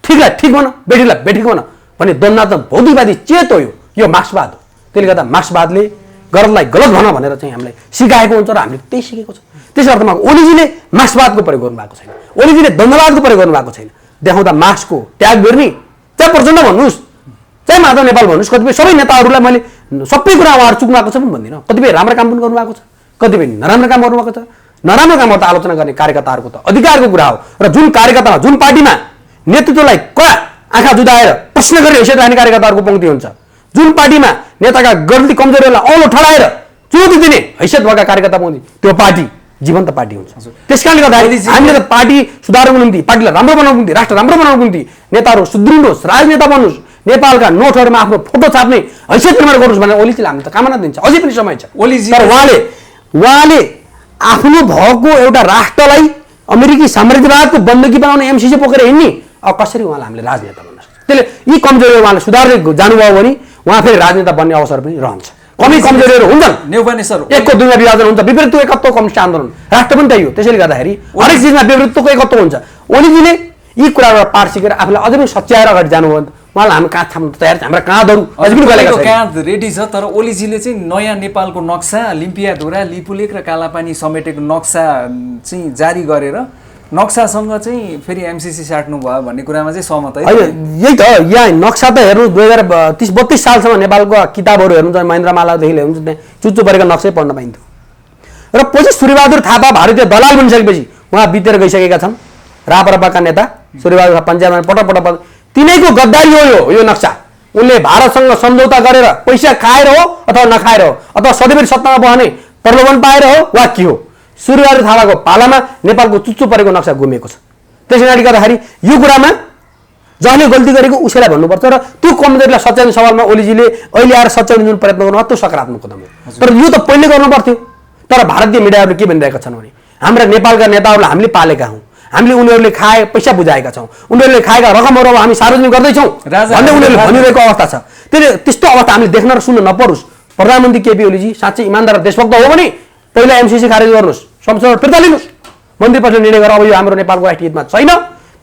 ठिकलाई ठिक भन बेठिकलाई बेठिक भन भन्ने द्वन्द्वात्मक भौतिकवादी चेत हो यो मार्क्सवाद हो त्यसले गर्दा मार्क्सवादले गलतलाई गलत भन भनेर चाहिँ हामीलाई सिकाएको हुन्छ र हामीले त्यही सिकेको छ त्यस अर्थमा ओलीजीले मार्क्सवादको प्रयोग गर्नुभएको छैन ओलीजीले द्वन्द्ववादको प्रयोग गर्नुभएको छैन देखाउँदा मार्क्सको त्याग गर्ने चाहे प्रचण्ड भन्नुहोस् चाहे माधव नेपाल भन्नुहोस् कतिपय सबै नेताहरूलाई मैले सबै कुरा उहाँहरू चुक्नु भएको छ पनि भन्दिनँ कतिपय राम्रो काम पनि गर्नुभएको छ कतिपय नराम्रो काम गर्नुभएको छ नराम्रो कामहरू त आलोचना गर्ने कार्यकर्ताहरूको त अधिकारको कुरा हो र जुन कार्यकर्तामा जुन पार्टीमा नेतृत्वलाई कडा आँखा जुदाएर प्रश्न गरी हैसियत राख्ने कार्यकर्ताहरूको पङ्क्ति हुन्छ जुन पार्टीमा नेताका गल्ती कमजोरीहरूलाई औलो ठडाएर चुनौती दिने हैसियत भएका कार्यकर्ता पङ्क्ति त्यो पार्टी जीवन्त पार्टी हुन्छ त्यस कारणले गर्दाखेरि हामीले त पार्टी सुधार्नको निम्ति पार्टीलाई राम्रो बनाउनको निम्ति राष्ट्र राम्रो बनाउनको निम्ति नेताहरू सुदृढोस् राजनेता बन्नुहोस् नेपालका नोटहरूमा आफ्नो फोटो छाप्ने हैसियत निर्माण गर्नुहोस् भनेर ओलीजीले हामीले त कामना दिन्छ अझै पनि समय छ तर उहाँले आफ्नो भएको एउटा राष्ट्रलाई अमेरिकी साम्राज्यवादको बन्दकी बनाउने एमसीसी पोखेर हिँड्ने अब कसरी उहाँलाई हामीले राजनेता बन्न सक्छ त्यसले यी कमजोरीहरू उहाँले सुधार्दै जानुभयो भने उहाँ फेरि राजनेता बन्ने अवसर पनि रहन्छ कमजोरीहरू हुन्छन् एकको दुईमा विभाजन हुन्छ विपरीतको एकत्व कम्युनिस्ट आन्दोलन राष्ट्र पनि त्यही हो त्यसैले गर्दाखेरि हरेक चिजमा विपरीतको एकत्व हुन्छ ओलीजीले यी कुराबाट पाठ सिकेर आफूलाई अझै पनि सच्याएर अगाडि जानुभयो भने उहाँलाई हामी काँध थाम्नु तयार छ हाम्रा काँधहरू अझै पनि गलेका छैन काँध रेडी छ तर ओलीजीले चाहिँ नयाँ नेपालको नक्सा लिम्पियाधुरा लिपुलेक र कालापानी समेटेको नक्सा चाहिँ जारी गरेर नक्सासँग चाहिँ फेरि एमसीसी साट्नु भयो भन्ने कुरामा चाहिँ सहमत है यही त यहाँ नक्सा त हेर्नु 2030-32 सालसम्म नेपालको किताबहरू हेर्नुहुन्छ महेन्द्रमालादेखि ल्याउनुहुन्छ त्यहाँ चुच्चो परेको नक्सै पढ्न पाइन्थ्यो र पछि सूर्यबहादुर थापा भारतीय दलाल बनिसकेपछि उहाँ बितेर गइसकेका छन् राप्रपाका नेता सूर्यबहादुर थापा पञ्चायतमा पटक पटक तिनैको गद्दारी हो यो नक्सा उनले भारतसँग सम्झौता गरेर पैसा खाएर हो अथवा नखाएर हो अथवा सधैँभरि सत्तामा बस्ने प्रलोभन पाएर हो वा के हो सूर्यबहादुर थापाको पालामा नेपालको चुच्चो परेको नक्सा गुमेको छ त्यसैले गर्दाखेरि यो कुरामा जसले गल्ती गरेको उसैलाई भन्नुपर्छ र त्यो कमजोरीलाई सच्याउने सवालमा ओलीजीले अहिले आएर सच्याउने जुन प्रयत्न गर्नु त्यो सकारात्मक कदम हो तर यो त पहिले गर्नु पर्थ्यो तर भारतीय मिडियाहरूले के भनिरहेका छन् भने हाम्रा नेपालका नेताहरूलाई हामीले पालेका हौँ हामीले उनीहरूले खाए पैसा बुझाएका छौँ उनीहरूले खाएका रकमहरू अब हामी सार्वजनिक गर्दैछौँ भन्ने उनीहरूले भनिरहेको अवस्था छ त्यसले त्यस्तो अवस्था हामीले देख्न र सुन्न नपरोस् प्रधानमन्त्री केपी ओलीजी साँच्चै इमानदार देशभक्त हो भने पहिला एमसीसी खारेज गर्नुहोस् संसदमा फिर्ता लिनुहोस् मन्त्री परिषदले निर्णय गरेर अब यो हाम्रो नेपालको राष्ट्रिय हितमा छैन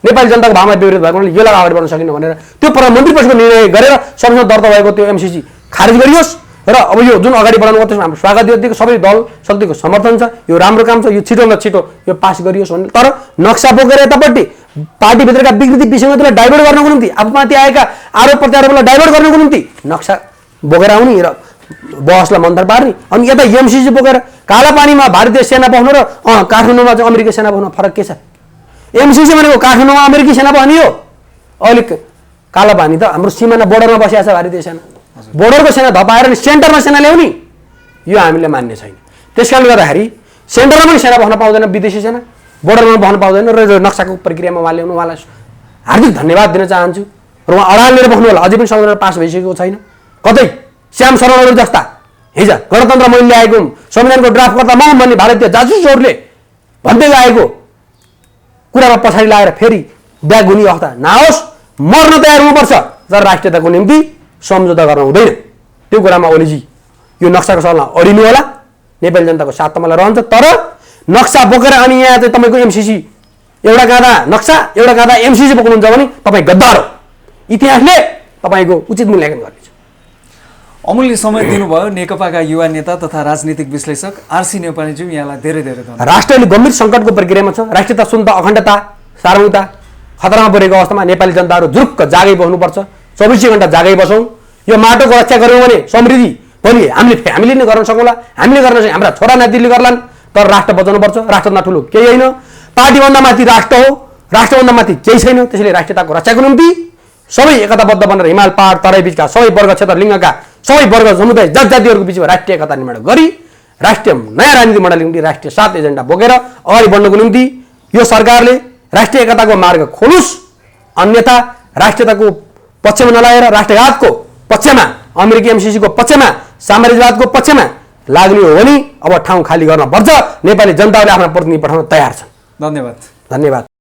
नेपाली जनताको भावना विपरीत भएको हुनाले यसलाई अगाडि बढ्न सकिन्न भनेर त्यो मन्त्री परिषदको निर्णय गरेर संसदमा दर्ता भएको त्यो एमसीसी खारेज गरियोस् र अब यो जुन अगाडि बढाउनु त्यसमा हाम्रो स्वागत दिएको सबै दल शक्तिको समर्थन छ यो राम्रो काम छ यो छिटोभन्दा छिटो यो पास गरियोस् भन्ने तर नक्सा बोकेर यतापट्टि पार्टीभित्रका विकृति विसङ्गतिलाई डाइभर्ट गर्नको निम्ति आफूमाथि आएका आरोप प्रत्यारोपलाई डाइभर्ट गर्नको निम्ति नक्सा बोकेर आउने र बहसलाई मन्थर पार्ने अनि यता एमसीसी बोकेर कालापानीमा भारतीय सेना बस्नु र काठमाडौँमा चाहिँ अमेरिकी सेना बस्नु फरक के छ एमसीसी भनेको काठमाडौँमा अमेरिकी सेना बस्ने हो अहिले कालापानी त हाम्रो सीमाना बोर्डरमा बसिएको छ भारतीय सेना बोर्डरको सेना धपाएर नि सेन्टरमा सेना ल्याउने यो हामीले मान्ने छैन त्यसकारणले गर्दाखेरि सेन्टरमा पनि सेना बस्न पाउँदैन विदेशी सेना बोर्डरमा बस्न पाउँदैन र नक्साको प्रक्रियामा उहाँ ल्याउनु उहाँलाई हार्दिक धन्यवाद दिन चाहन्छु र उहाँ अडान लिएर बस्नु होला अझै पनि संविधान पास भइसकेको छैन कतै श्याम शरणहरू जस्ता हिजो गणतन्त्र मैले ल्याएको संविधानको ड्राफ्टकर्ता म भन्ने भारतीय जासुसहरूले भन्दै गएको कुरामा पछाडि लगाएर फेरि ब्याग हुने अवस्था नहोस् मर्न तयार हुनुपर्छ तर राष्ट्रियताको निम्ति सम्झौता गर्न हुँदैन त्यो कुरामा ओलीजी यो नक्साको सवालमा अडिनु होला। नेपाली जनताको साथ तपाईँलाई रहन्छ, तर नक्सा बोकेर अनि यहाँ चाहिँ तपाईँको एमसिसी एउटा गाँदा नक्सा एउटा गाँदा एमसिसी बोक्नुहुन्छ भने तपाईँ गद्दार हो। इतिहासले तपाईँको उचित मूल्याङ्कन गर्नेछ। अमूल्य समय दिनुभयो नेकपाका युवा नेता तथा राजनीतिक विश्लेषक आरसी नेपालीज्यू, यहाँलाई धेरै धेरै धन्यवाद। राष्ट्रले गम्भीर सङ्कटको प्रक्रियामा छ। राष्ट्रियता, शुद्धता, अखण्डता, सार्वभौमता खतरामा परेको अवस्थामा नेपाली जनताहरू जुरुक्क जागै बस्नुपर्छ। 24 घण्टा जागै बसौँ। यो माटोको रक्षा गऱ्यौँ भने समृद्धि भोलि हामीले नै गर्न सकौँला। हामीले गर्न सक्यौँ, हाम्रा छोरा नातिले गर्लान्, तर राष्ट्र बचाउनुपर्छ। राष्ट्रभन्दा ठुलो केही होइन, पार्टीभन्दा माथि राष्ट्र हो, राष्ट्रभन्दा माथि केही छैन। त्यसैले राष्ट्रियताको रक्षाको निम्ति सबै एकताबद्ध बनेर हिमाल, पहाड, तराई बिचका सबै वर्ग, क्षेत्र, लिङ्गका सबै वर्ग, समुदाय, जातिहरूको बिचमा राष्ट्रिय एकता निर्माण गरी राष्ट्रिय नयाँ राजनीति मोडलको निम्ति राष्ट्रिय 7 एजेन्डा बोकेर अगाडि बढ्नको निम्ति यो सरकारले राष्ट्रिय एकताको मार्ग खोलोस्। अन्यथा राष्ट्रियताको पक्षमा नलागेर राष्ट्रघातको पक्षमा, अमेरिकी एमसिसीको पक्षमा, साम्राज्यवादको पक्षमा लाग्ने हो भने अब ठाउँ खाली गर्न पर्छ। नेपाली जनताले आफ्ना प्रतिनिधि पठाउन तयार छन्। धन्यवाद। धन्यवाद।